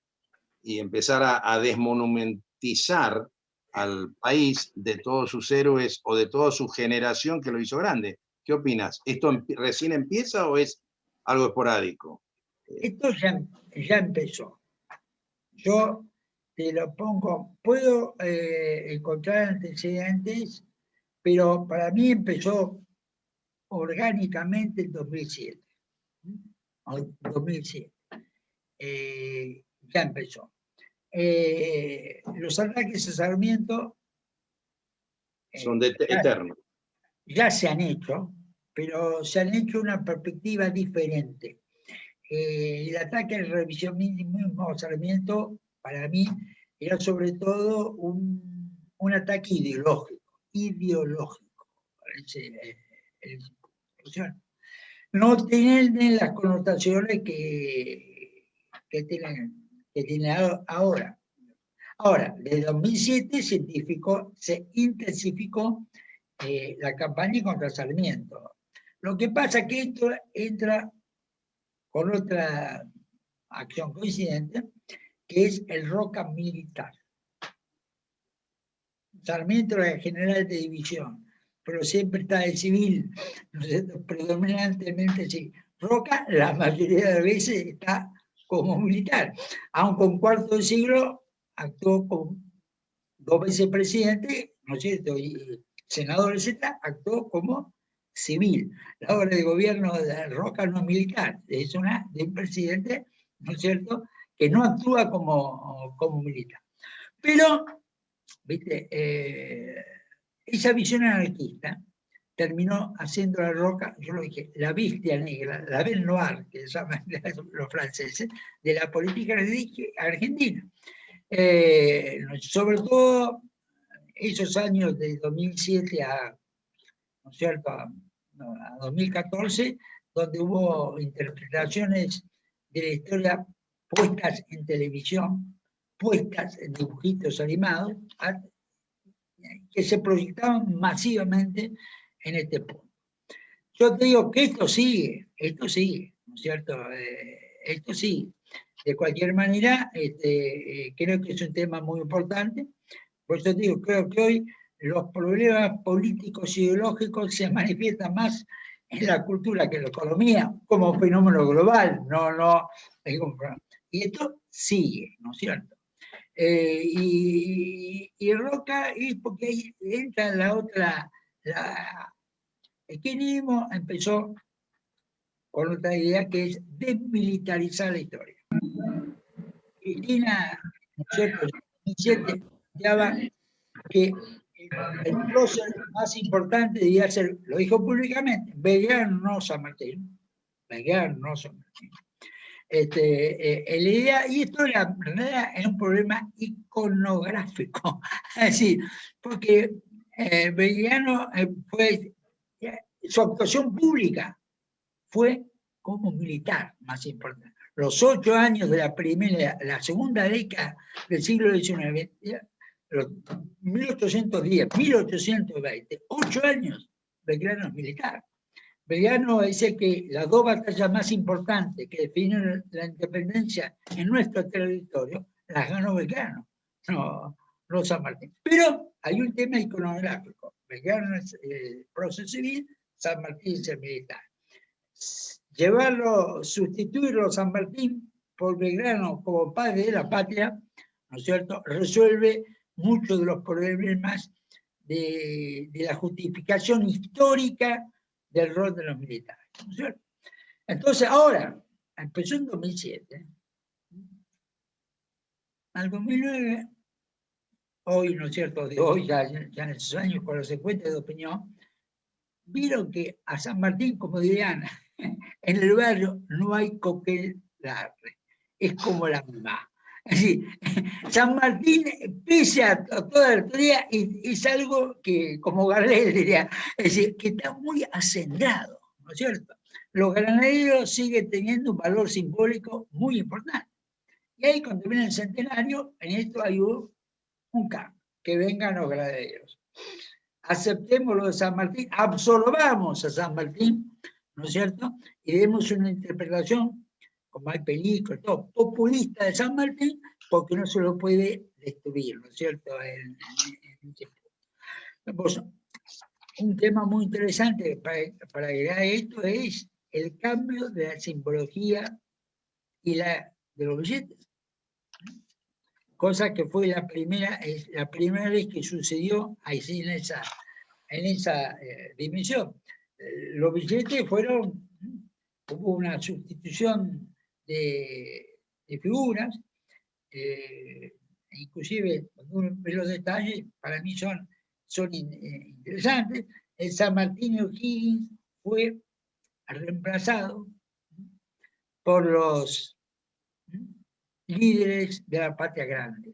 y empezar a desmonumentizar al país de todos sus héroes o de toda su generación que lo hizo grande. ¿Qué opinas? ¿Esto recién empieza o es algo esporádico? Esto ya empezó. Yo te lo pongo, puedo encontrar antecedentes, pero para mí empezó orgánicamente en 2007. 2007. Ya empezó. Los ataques a Sarmiento son eternos. Ya se han hecho, pero se han hecho una perspectiva diferente. El ataque al revisionismo a Sarmiento, para mí, era sobre todo un ataque ideológico. no tienen las connotaciones que tiene ahora. Ahora, desde 2007 se intensificó la campaña contra Sarmiento. Lo que pasa es que esto entra con otra acción coincidente, que es el Roca militar. Sarmiento era el general de división, pero siempre está de civil, predominantemente sí. Roca, la mayoría de las veces, está como militar, aunque un cuarto de siglo actuó como 2 veces presidente, ¿no es cierto? Y senador, etc., actuó como civil. La obra de gobierno de Roca no es militar, es una de un presidente, ¿no es cierto?, que no actúa como militar. Pero, ¿viste? Esa visión anarquista terminó haciendo la Roca, yo lo dije, la bestia negra, la belle noire, que llaman los franceses, de la política argentina. Sobre todo esos años de 2007 ¿no es cierto?, a 2014, donde hubo interpretaciones de la historia puestas en televisión, puestas en dibujitos animados, que se proyectaban masivamente en este punto. Yo te digo que esto sigue, ¿no es cierto? Esto sigue. De cualquier manera, creo que es un tema muy importante. Por eso digo, creo que hoy los problemas políticos y ideológicos se manifiestan más en la cultura que en la economía, como fenómeno global. Y esto sigue, ¿no es cierto? Y Roca, y porque ahí entra la otra, el kirchnerismo empezó con otra idea que es desmilitarizar la historia. Cristina, ¿no es cierto?, en 2007 planteaba que el prócer más importante debía ser, lo dijo públicamente, Belgrano, no San Martín. Belgrano, no San Martín. La idea, y esto era un problema iconográfico, es decir, porque Belgrano su actuación pública fue como militar, más importante. Los 8 años de la segunda década del siglo XIX, los 1810, 1820, 8 años, Belgrano es militar. Belgrano dice que las 2 batallas más importantes que definen la independencia en nuestro territorio las ganó Belgrano, no San Martín. Pero hay un tema iconográfico. Belgrano es el proceso civil, San Martín es el militar. Sustituirlo San Martín por Belgrano como padre de la patria, ¿no es cierto?, resuelve muchos de los problemas de la justificación histórica del rol de los militares, ¿no es cierto? Entonces, ahora, empezó en 2007, al 2009, hoy, ¿no es cierto?, de hoy, ya en esos años, por los encuentros de opinión, vieron que a San Martín, como dirían, en el barrio no hay coquel darle, es como la mamá. Es decir, San Martín, pese a toda la teoría, es algo que, como Gardel diría, es decir, que está muy hacendado, ¿no es cierto? Los granaderos siguen teniendo un valor simbólico muy importante. Y ahí, cuando viene el centenario, en esto hay un cambio, que vengan los granaderos. Aceptemos lo de San Martín, absolvamos a San Martín, ¿no es cierto? Y demos una interpretación, como hay películas, todo, populista de San Martín, porque no se lo puede destruir, ¿no es cierto? Pues, un tema muy interesante para agregar esto es el cambio de la simbología y de los billetes. Cosa que fue la primera vez que sucedió ahí sí, en esa dimensión. Los billetes hubo una sustitución de figuras, inclusive cuando uno ve los detalles, para mí son interesantes. El San Martín O'Higgins fue reemplazado por los líderes de la Patria Grande.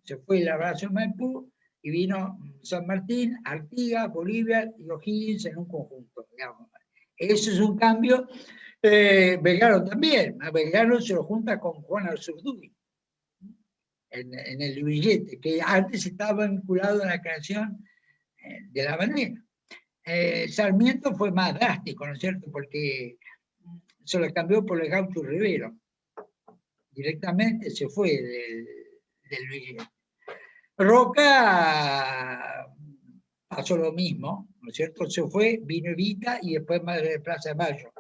Se fue el abrazo Maipú y vino San Martín, Artigas, Bolívar y O'Higgins en un conjunto, digamos. Eso es un cambio. Belgrano también, a Belgrano se lo junta con Juan Azurduy en el billete, que antes estaba vinculado a la creación de la bandera. Sarmiento fue más drástico, ¿no es cierto? Porque se lo cambió por el Gaucho Rivero. Directamente se fue del billete. Roca pasó lo mismo, ¿no es cierto? Se fue, vino Evita y después Madre de Plaza de Mayo.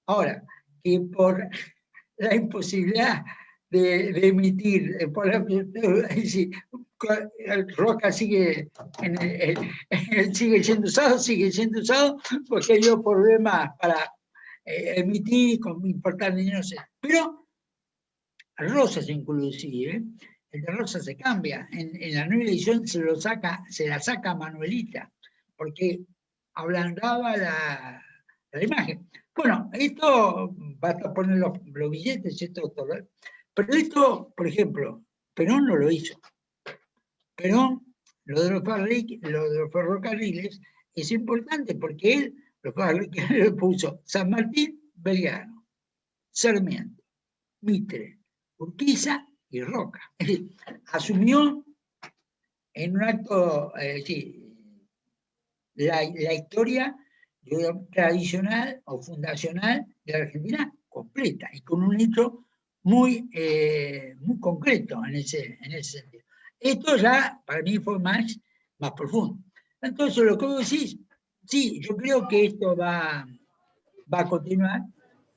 Ahora, que por la imposibilidad de emitir, Roca sigue siendo usado porque hay problemas para emitir, con importar dinero, no sé. Pero Rosas inclusive, el de Rosas se cambia, en la nueva edición se la saca Manuelita, porque ablandaba la imagen. Bueno, esto basta poner los billetes, pero esto, por ejemplo, Perón no lo hizo. Perón, lo de los ferrocarriles, es importante porque él, los ferrocarriles, puso San Martín, Belgrano, Sarmiento, Mitre, Urquiza y Roca. Es decir, asumió en un acto, la historia tradicional o fundacional de la Argentina completa y con un hecho muy concreto en ese sentido. Esto ya para mí fue más profundo. Entonces lo que vos decís, sí, yo creo que esto va a continuar,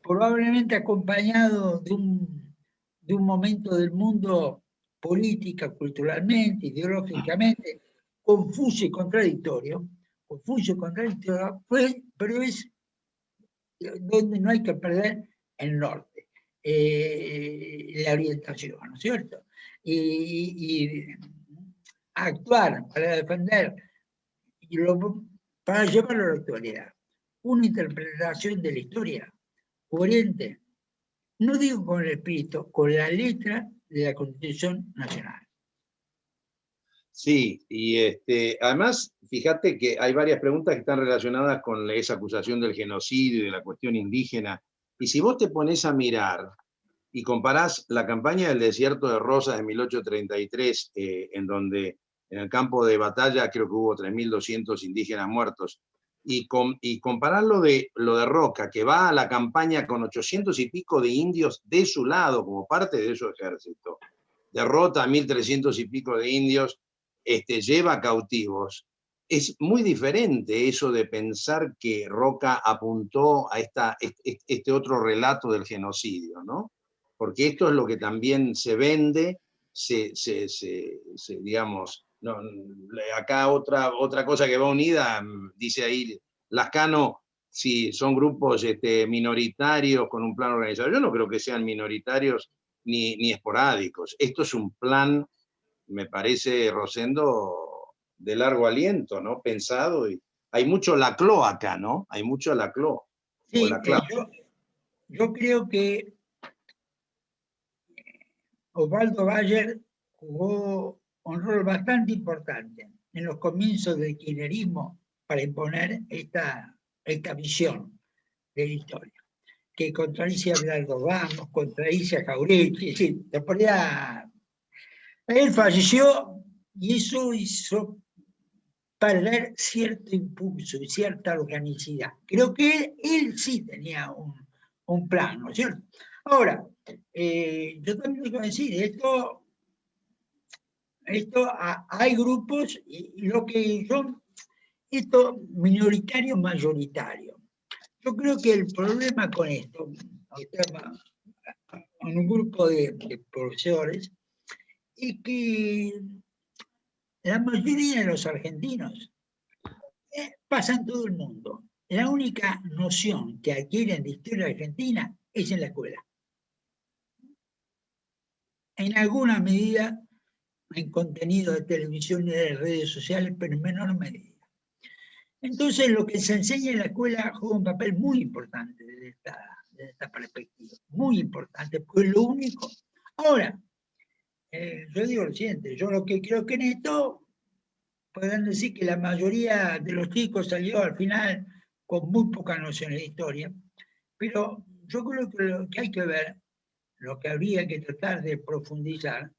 probablemente acompañado de un momento del mundo política, culturalmente, ideológicamente, confuso y contradictorio, pero es donde no hay que perder el norte, la orientación, ¿no es cierto? Y actuar para defender, para llevarlo a la actualidad, una interpretación de la historia coherente, no digo con el espíritu, con la letra de la Constitución Nacional. Sí, y además, fíjate que hay varias preguntas que están relacionadas con esa acusación del genocidio y de la cuestión indígena. Y si vos te pones a mirar y comparás la campaña del desierto de Rosas de 1833, en donde en el campo de batalla creo que hubo 3.200 indígenas muertos, y comparar lo de Roca, que va a la campaña con 800 y pico de indios de su lado, como parte de su ejército, derrota a 1.300 y pico de indios, lleva cautivos. Es muy diferente eso de pensar que Roca apuntó a este otro relato del genocidio, ¿no? Porque esto es lo que también se vende, digamos, no, acá otra cosa que va unida, dice ahí Lascano, si son grupos minoritarios con un plan organizado. Yo no creo que sean minoritarios ni esporádicos. Esto es un plan, me parece, Rosendo, de largo aliento, ¿no? Pensado, y hay mucho Laclau acá, ¿no? Hay mucho Laclau. Sí, yo creo que Osvaldo Bayer jugó un rol bastante importante en los comienzos del kirchnerismo para imponer esta visión de la historia, que contradice a Bernardo Ramos, contradice a Jauregui, es decir, él falleció y eso hizo perder cierto impulso y cierta organicidad. Creo que él sí tenía un plan, ¿no es cierto? Ahora, yo también tengo que decir, hay grupos, y lo que son, esto minoritario, mayoritario. Yo creo que el problema con esto, en un grupo de profesores, es que la mayoría de los argentinos pasa en todo el mundo. La única noción que adquieren de historia argentina es en la escuela. En alguna medida en contenido de televisión y de redes sociales, pero en menor medida. Entonces, lo que se enseña en la escuela juega un papel muy importante desde esta perspectiva. Muy importante, pues lo único. Ahora, yo digo lo siguiente, yo lo que creo que en esto podrán decir que la mayoría de los chicos salió al final con muy poca noción de historia, pero yo creo que lo que hay que ver, lo que habría que tratar de profundizar,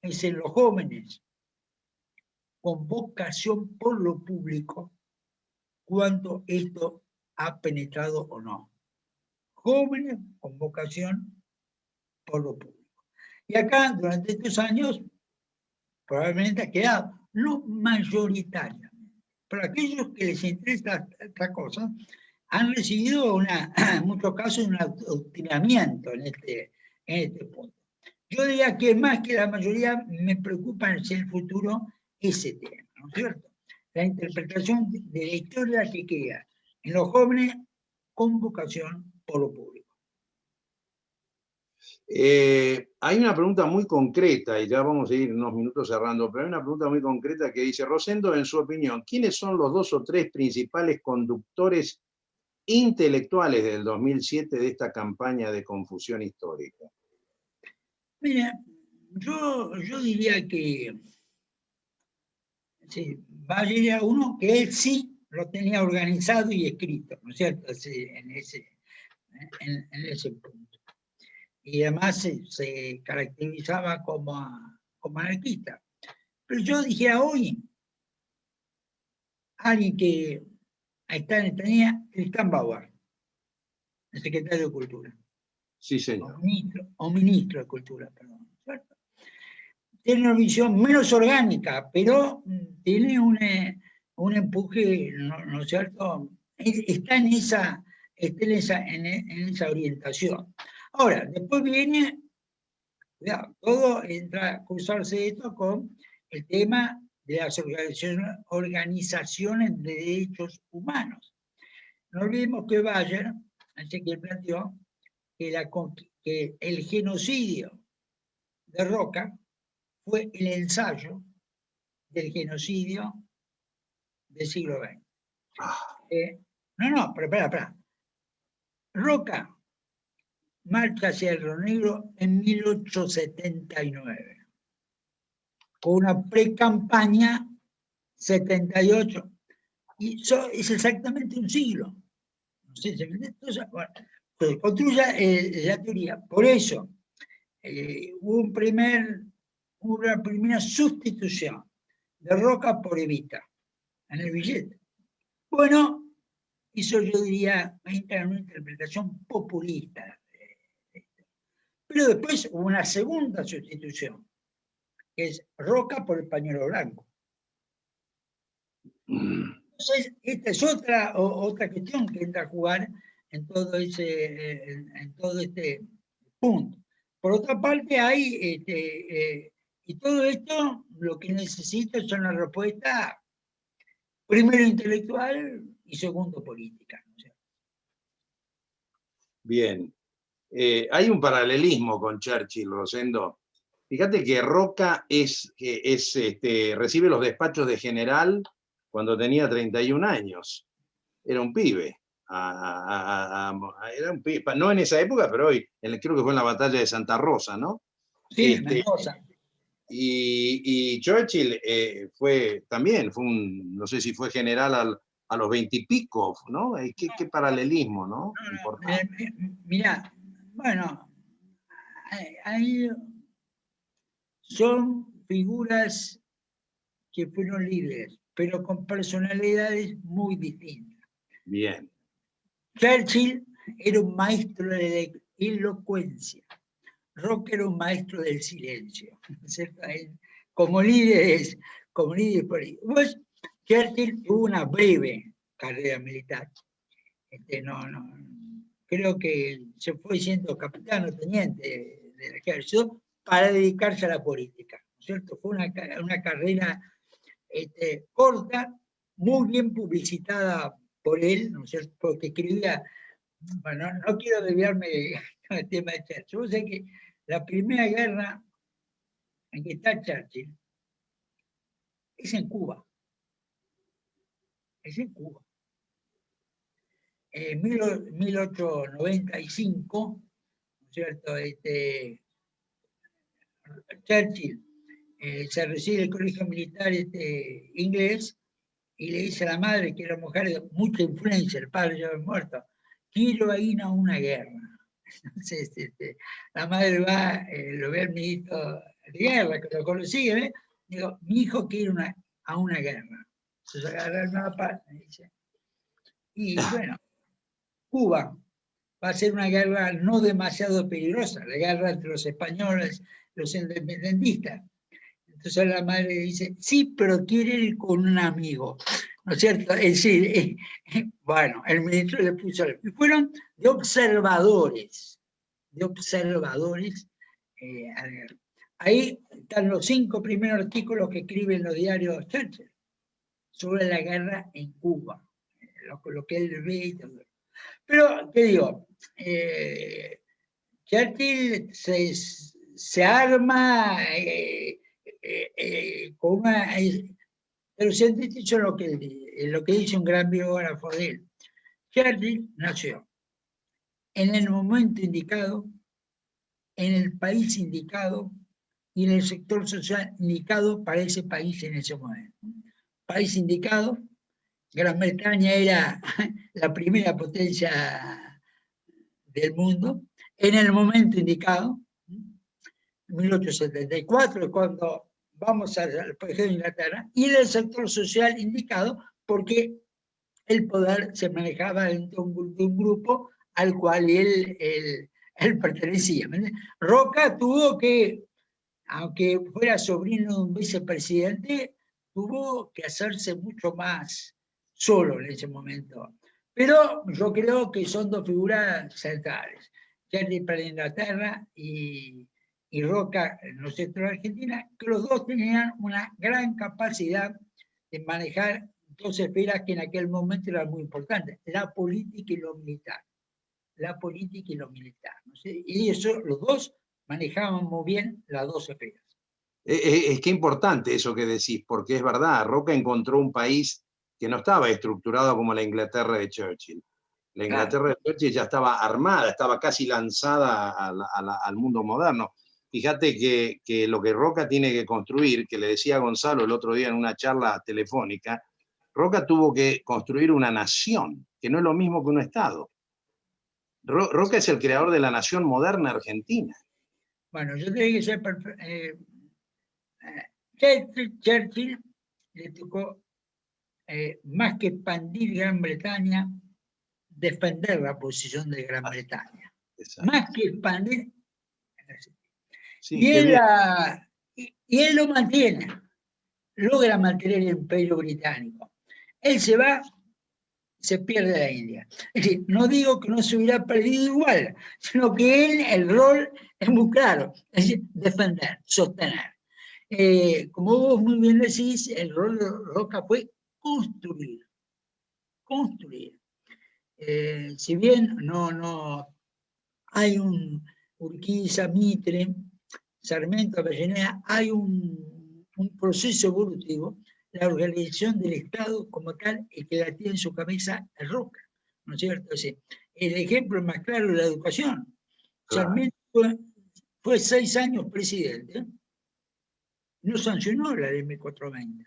es en los jóvenes con vocación por lo público, cuánto esto ha penetrado o no. Jóvenes con vocación por lo público. Y acá, durante estos años, probablemente ha quedado, no mayoritaria, pero aquellos que les interesa esta cosa, han recibido en muchos casos un adoctrinamiento en este punto. Yo diría que más que la mayoría me preocupa en el futuro ese tema, ¿no es cierto? La interpretación de la historia que queda en los jóvenes con vocación por lo público. Hay una pregunta muy concreta, y ya vamos a ir unos minutos cerrando, pero hay una pregunta muy concreta que dice, Rosendo, en su opinión, ¿quiénes son los 2 o 3 principales conductores intelectuales del 2007 de esta campaña de confusión histórica? Mira, yo diría que sí, Bayer era uno que él sí lo tenía organizado y escrito, ¿no es cierto? Sí, en ese punto. Y además se caracterizaba como anarquista. Pero yo dije hoy, alguien que está en tenía Tristán Bauer, el secretario de Cultura. Sí, señor. O ministro de Cultura, perdón. ¿Cierto? Tiene una visión menos orgánica, pero tiene un empuje, ¿no es cierto? Está en esa orientación. Ahora, después viene, cuidado, todo entra a cruzarse esto con el tema de las organizaciones de derechos humanos. No olvidemos que Bayer, así que él planteó que el genocidio de Roca fue el ensayo del genocidio del siglo XX. Pero espera. Roca marcha hacia el Río Negro en 1879, con una pre-campaña 78, y eso es exactamente un siglo. No sé, entonces, bueno, se construye la teoría. Por eso hubo una primera sustitución de Roca por Evita en el billete. Bueno, eso yo diría una interpretación populista. Pero después hubo una segunda sustitución, que es Roca por el pañuelo blanco. Entonces, esta es otra cuestión que entra a jugar en todo este punto. Por otra parte, hay, y todo esto lo que necesita son una respuesta, primero intelectual y segundo política. ¿No? Bien. Hay un paralelismo con Churchill, Rosendo. Fíjate que Roca recibe los despachos de general cuando tenía 31 años. Era un pibe. Era un pibe. No en esa época, pero hoy, creo que fue en la batalla de Santa Rosa, ¿no? Sí, Mendoza. Y Churchill también fue no sé si fue general a los 20 y pico, ¿no? ¿Qué paralelismo, ¿no? Mirá, bueno, ahí son figuras que fueron líderes, pero con personalidades muy distintas. Bien. Churchill era un maestro de la elocuencia. Roca era un maestro del silencio. Como líderes políticos. Churchill tuvo una breve carrera militar. Creo que se fue siendo capitán o teniente del ejército para dedicarse a la política, ¿no es cierto? Fue una carrera corta, muy bien publicitada por él, ¿no es cierto? Porque escribía, bueno, no quiero desviarme del tema de Churchill. Yo sé que la primera guerra en que está Churchill es en Cuba. Es en Cuba. En 1895, ¿no es cierto? Churchill se recibe el colegio militar inglés, y le dice a la madre, que era mujer de mucha influencia, el padre ya había muerto, quiero ir a una guerra. Entonces, la madre va, lo ve al ministro de guerra, que lo consigue, digo, mi hijo quiere ir a una guerra. Entonces agarra el mapa y dice, y bueno, Cuba va a ser una guerra no demasiado peligrosa, la guerra entre los españoles, los independentistas. Entonces la madre dice, sí, pero quiere ir con un amigo, ¿no es cierto? Es decir, bueno, el ministro le puso, y fueron de observadores, ahí están los 5 primeros artículos que escriben los diarios Churchill sobre la guerra en Cuba, lo que él ve y todo. Pero, ¿qué digo? Churchill se arma con una... pero se han dicho lo que dice un gran biógrafo de él. Churchill nació en el momento indicado, en el país indicado y en el sector social indicado para ese país en ese momento. País indicado, Gran Bretaña era la primera potencia del mundo, en el momento indicado, 1874, es cuando vamos al país de Inglaterra, y en el sector social indicado, porque el poder se manejaba dentro de un grupo al cual él pertenecía. Roca tuvo que, aunque fuera sobrino de un vicepresidente, tuvo que hacerse mucho más solo en ese momento. Pero yo creo que son 2 figuras centrales. Churchill para Inglaterra y Roca en los centros de Argentina, que los dos tenían una gran capacidad de manejar 2 esferas que en aquel momento eran muy importantes, la política y lo militar. La política y lo militar. ¿No sé? Y eso, los dos manejaban muy bien las 2 esferas. Es que importante eso que decís, porque es verdad, Roca encontró un país que no estaba estructurado como la Inglaterra de Churchill. La Inglaterra de Churchill ya estaba armada, estaba casi lanzada al mundo moderno. Fíjate que lo que Roca tiene que construir, que le decía a Gonzalo el otro día en una charla telefónica, Roca tuvo que construir una nación, que no es lo mismo que un Estado. Roca es el creador de la nación moderna argentina. Bueno, yo tengo que ser Churchill le tocó, más que expandir Gran Bretaña, defender la posición de Gran Bretaña. Exacto. Más que expandir. Sí, y él lo mantiene, logra mantener el imperio británico. Él se va, se pierde la India. Es decir, no digo que no se hubiera perdido igual, sino que él, el rol es muy claro, es decir, defender, sostener. Como vos muy bien decís, el rol de Roca fue construir. Si bien no hay un Urquiza, Mitre, Sarmiento, Avellaneda, hay un proceso evolutivo, la organización del Estado como tal, el que la tiene en su cabeza es Roca, ¿no es cierto? El ejemplo más claro es la educación. Claro. Sarmiento fue 6 años presidente, no sancionó la ley 1420.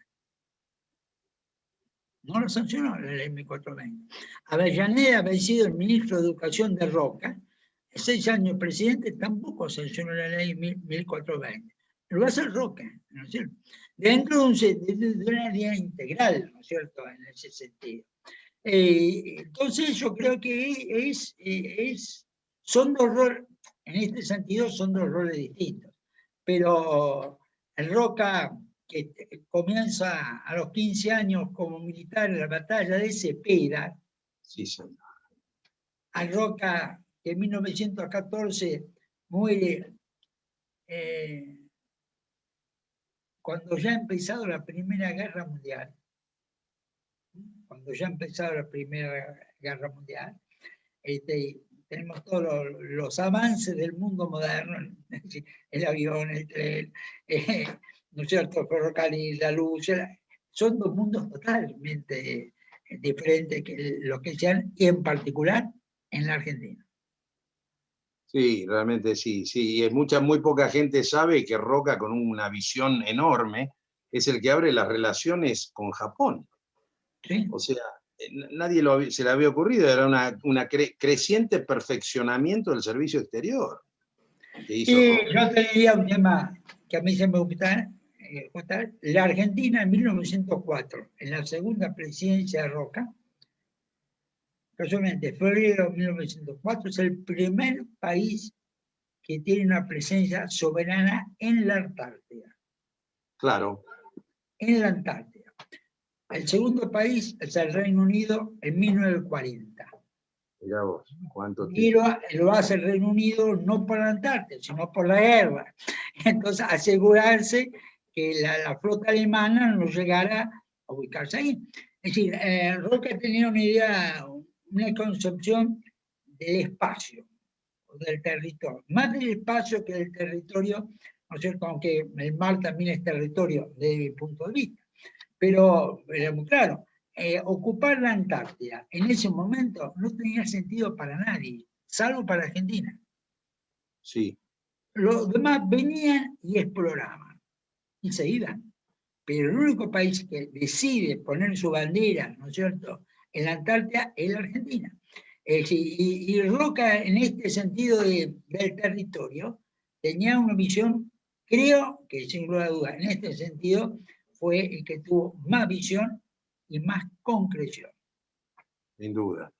No lo sancionó la ley 1420. Avellaneda había sido el ministro de Educación de Roca, 6 años presidente, tampoco sancionó la ley 1420. Lo va a hacer Roca, ¿no es cierto? Dentro de una línea integral, ¿no es cierto?, en ese sentido. Entonces yo creo que son 2 roles, en este sentido son 2 roles distintos. Pero el Roca, que comienza a los 15 años como militar en la batalla de Cepeda, sí, señor. Al Roca, que en 1914 muere cuando ya ha empezado la Primera Guerra Mundial. Tenemos todos los avances del mundo moderno, el avión, el tren, ¿no es cierto?, el ferrocarril, la luz, son 2 mundos totalmente diferentes que lo que sean, y en particular en la Argentina. Sí, realmente sí, sí. Y es muy poca gente sabe que Roca, con una visión enorme, es el que abre las relaciones con Japón. ¿sí? O sea, nadie se le había ocurrido, era una creciente perfeccionamiento del servicio exterior que hizo Y Roca. yo te diría un tema que a mí se me gusta, la Argentina en 1904, en la segunda presidencia de Roca, casualmente, febrero de 1904, es el primer país que tiene una presencia soberana en la Antártida. Claro, En la Antártida. El segundo país es el Reino Unido en 1940. mirá vos, cuánto Y tiempo. lo hace el Reino Unido no por la Antártida, sino por la guerra. Entonces, asegurarse que la flota alemana no llegara a ubicarse ahí. Es decir, Roca tenía una idea, una concepción del espacio, del territorio, más del espacio que del territorio, ¿no es cierto? Aunque el mar también es territorio desde mi punto de vista. Pero era muy claro, ocupar la Antártida en ese momento no tenía sentido para nadie, salvo para Argentina. Sí, Los demás venían y exploraban, y se iban. Pero el único país que decide poner su bandera, ¿no es cierto?, en la Antártida es la Argentina. Y Roca, en este sentido del territorio, tenía una visión, creo que sin lugar a dudas, en este sentido, fue el que tuvo más visión y más concreción. sin duda.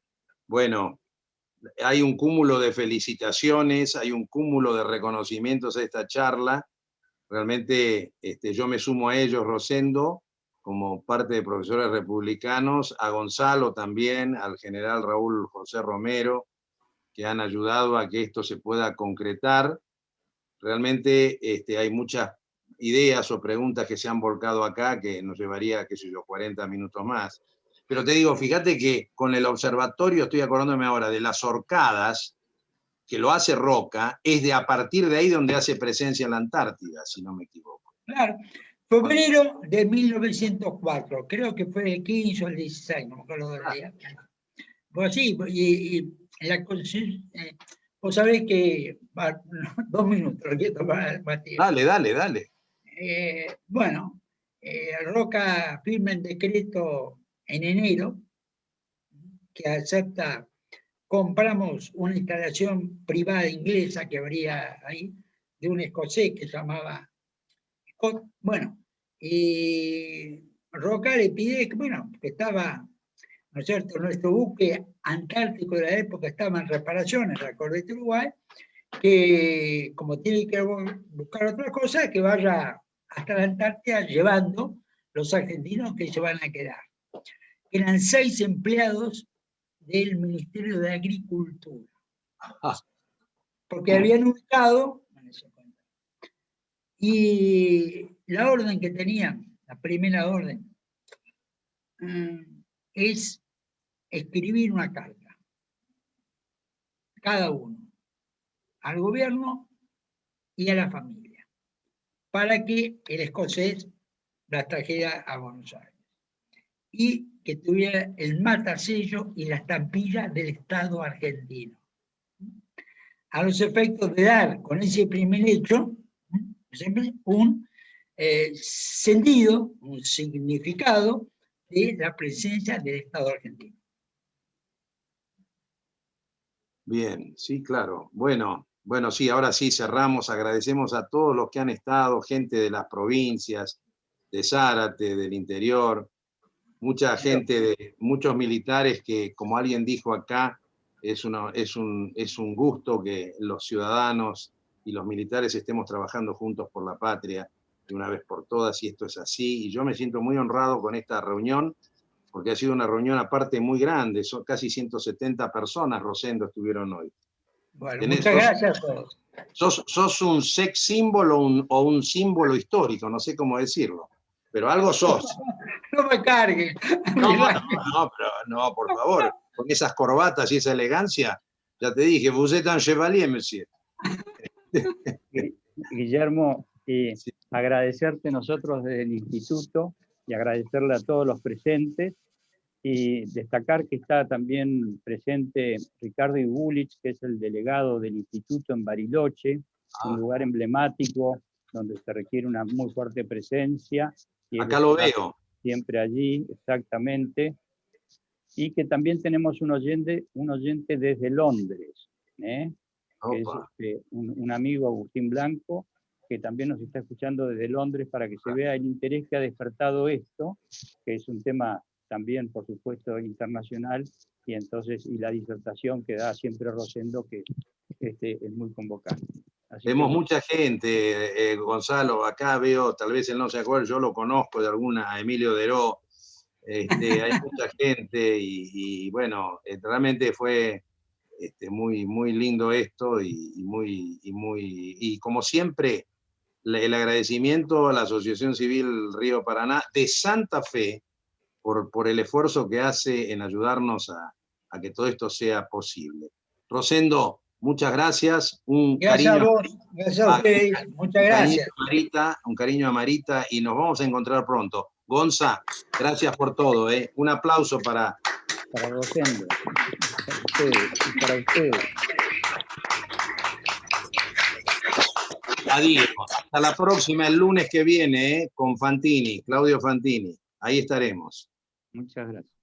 Bueno, hay un cúmulo de felicitaciones, hay un cúmulo de reconocimientos a esta charla. Realmente yo me sumo a ellos, Rosendo, como parte de profesores republicanos, a Gonzalo también, al general Raúl José Romero, que han ayudado a que esto se pueda concretar. Realmente hay muchas ideas o preguntas que se han volcado acá que nos llevaría, qué sé yo, 40 minutos más. Pero te digo, fíjate que con el observatorio, estoy acordándome ahora de las Orcadas, que lo hace Roca, es de a partir de ahí donde hace presencia en la Antártida, si no me equivoco. Claro, febrero de 1904, creo que fue el 15 o el 16, no me acuerdo del día. Pues sí, y la vos sabés que, 2 minutos, lo quiero tomar, Matías. Dale, dale, dale. Bueno, Roca firma el decreto en enero que acepta, compramos una instalación privada inglesa que habría ahí, de un escocés que se llamaba Scott. Bueno, y Roca le pide, bueno, que estaba, ¿no es cierto?, nuestro buque antártico de la época estaba en reparaciones, la Corvette Uruguay, que como tiene que buscar otra cosa, que vaya hasta la Antártida llevando los argentinos que se van a quedar. Eran 6 empleados del Ministerio de Agricultura, porque habían ubicado, y la orden que tenían, la primera orden, es escribir una carta, cada uno, al gobierno y a la familia, para que el escocés la trajera a Buenos Aires y que tuviera el matasello y la estampilla del Estado argentino. A los efectos de dar con ese primer hecho un sentido, un significado de la presencia del Estado argentino. Bien, sí, claro. Bueno, sí, ahora sí cerramos. Agradecemos a todos los que han estado, gente de las provincias, de Zárate, del interior, mucha gente, muchos militares que, como alguien dijo acá, es un gusto que los ciudadanos y los militares estemos trabajando juntos por la patria de una vez por todas, y esto es así. Y yo me siento muy honrado con esta reunión, porque ha sido una reunión aparte muy grande, son casi 170 personas, Rosendo, estuvieron hoy. Bueno, muchas gracias a todos. Sos un sex símbolo o un símbolo histórico, no sé cómo decirlo, pero algo sos. No me carguen. No, por favor, con esas corbatas y esa elegancia, ya te dije, vous êtes un chevalier, monsieur. Guillermo, Sí. agradecerte nosotros desde el instituto y agradecerle a todos los presentes Y destacar que está también presente Ricardo Igulich, que es el delegado del instituto en Bariloche, un lugar emblemático donde se requiere una muy fuerte presencia. Y Acá lo veo. Siempre allí, exactamente. Y que también tenemos un oyente desde Londres, que es un amigo, Agustín Blanco, que también nos está escuchando desde Londres para que se vea el interés que ha despertado esto, que es un tema también, por supuesto, internacional, y la disertación que da siempre Rosendo, que es muy convocante. Vemos mucha gente, Gonzalo, acá veo, tal vez él no se acuerda, yo lo conozco de alguna, Emilio Deró, hay mucha gente y bueno, realmente fue muy, muy lindo esto y como siempre, el agradecimiento a la Asociación Civil Río Paraná de Santa Fe por el esfuerzo que hace en ayudarnos a que todo esto sea posible. Rosendo, muchas gracias. Gracias a vos, gracias a ustedes. Muchas gracias. Un cariño a Marita y nos vamos a encontrar pronto. Gonza, gracias por todo. Un aplauso para Rosendo. Para ustedes. Adiós. Hasta la próxima, el lunes que viene, con Fantini, Claudio Fantini. Ahí estaremos. Muchas gracias.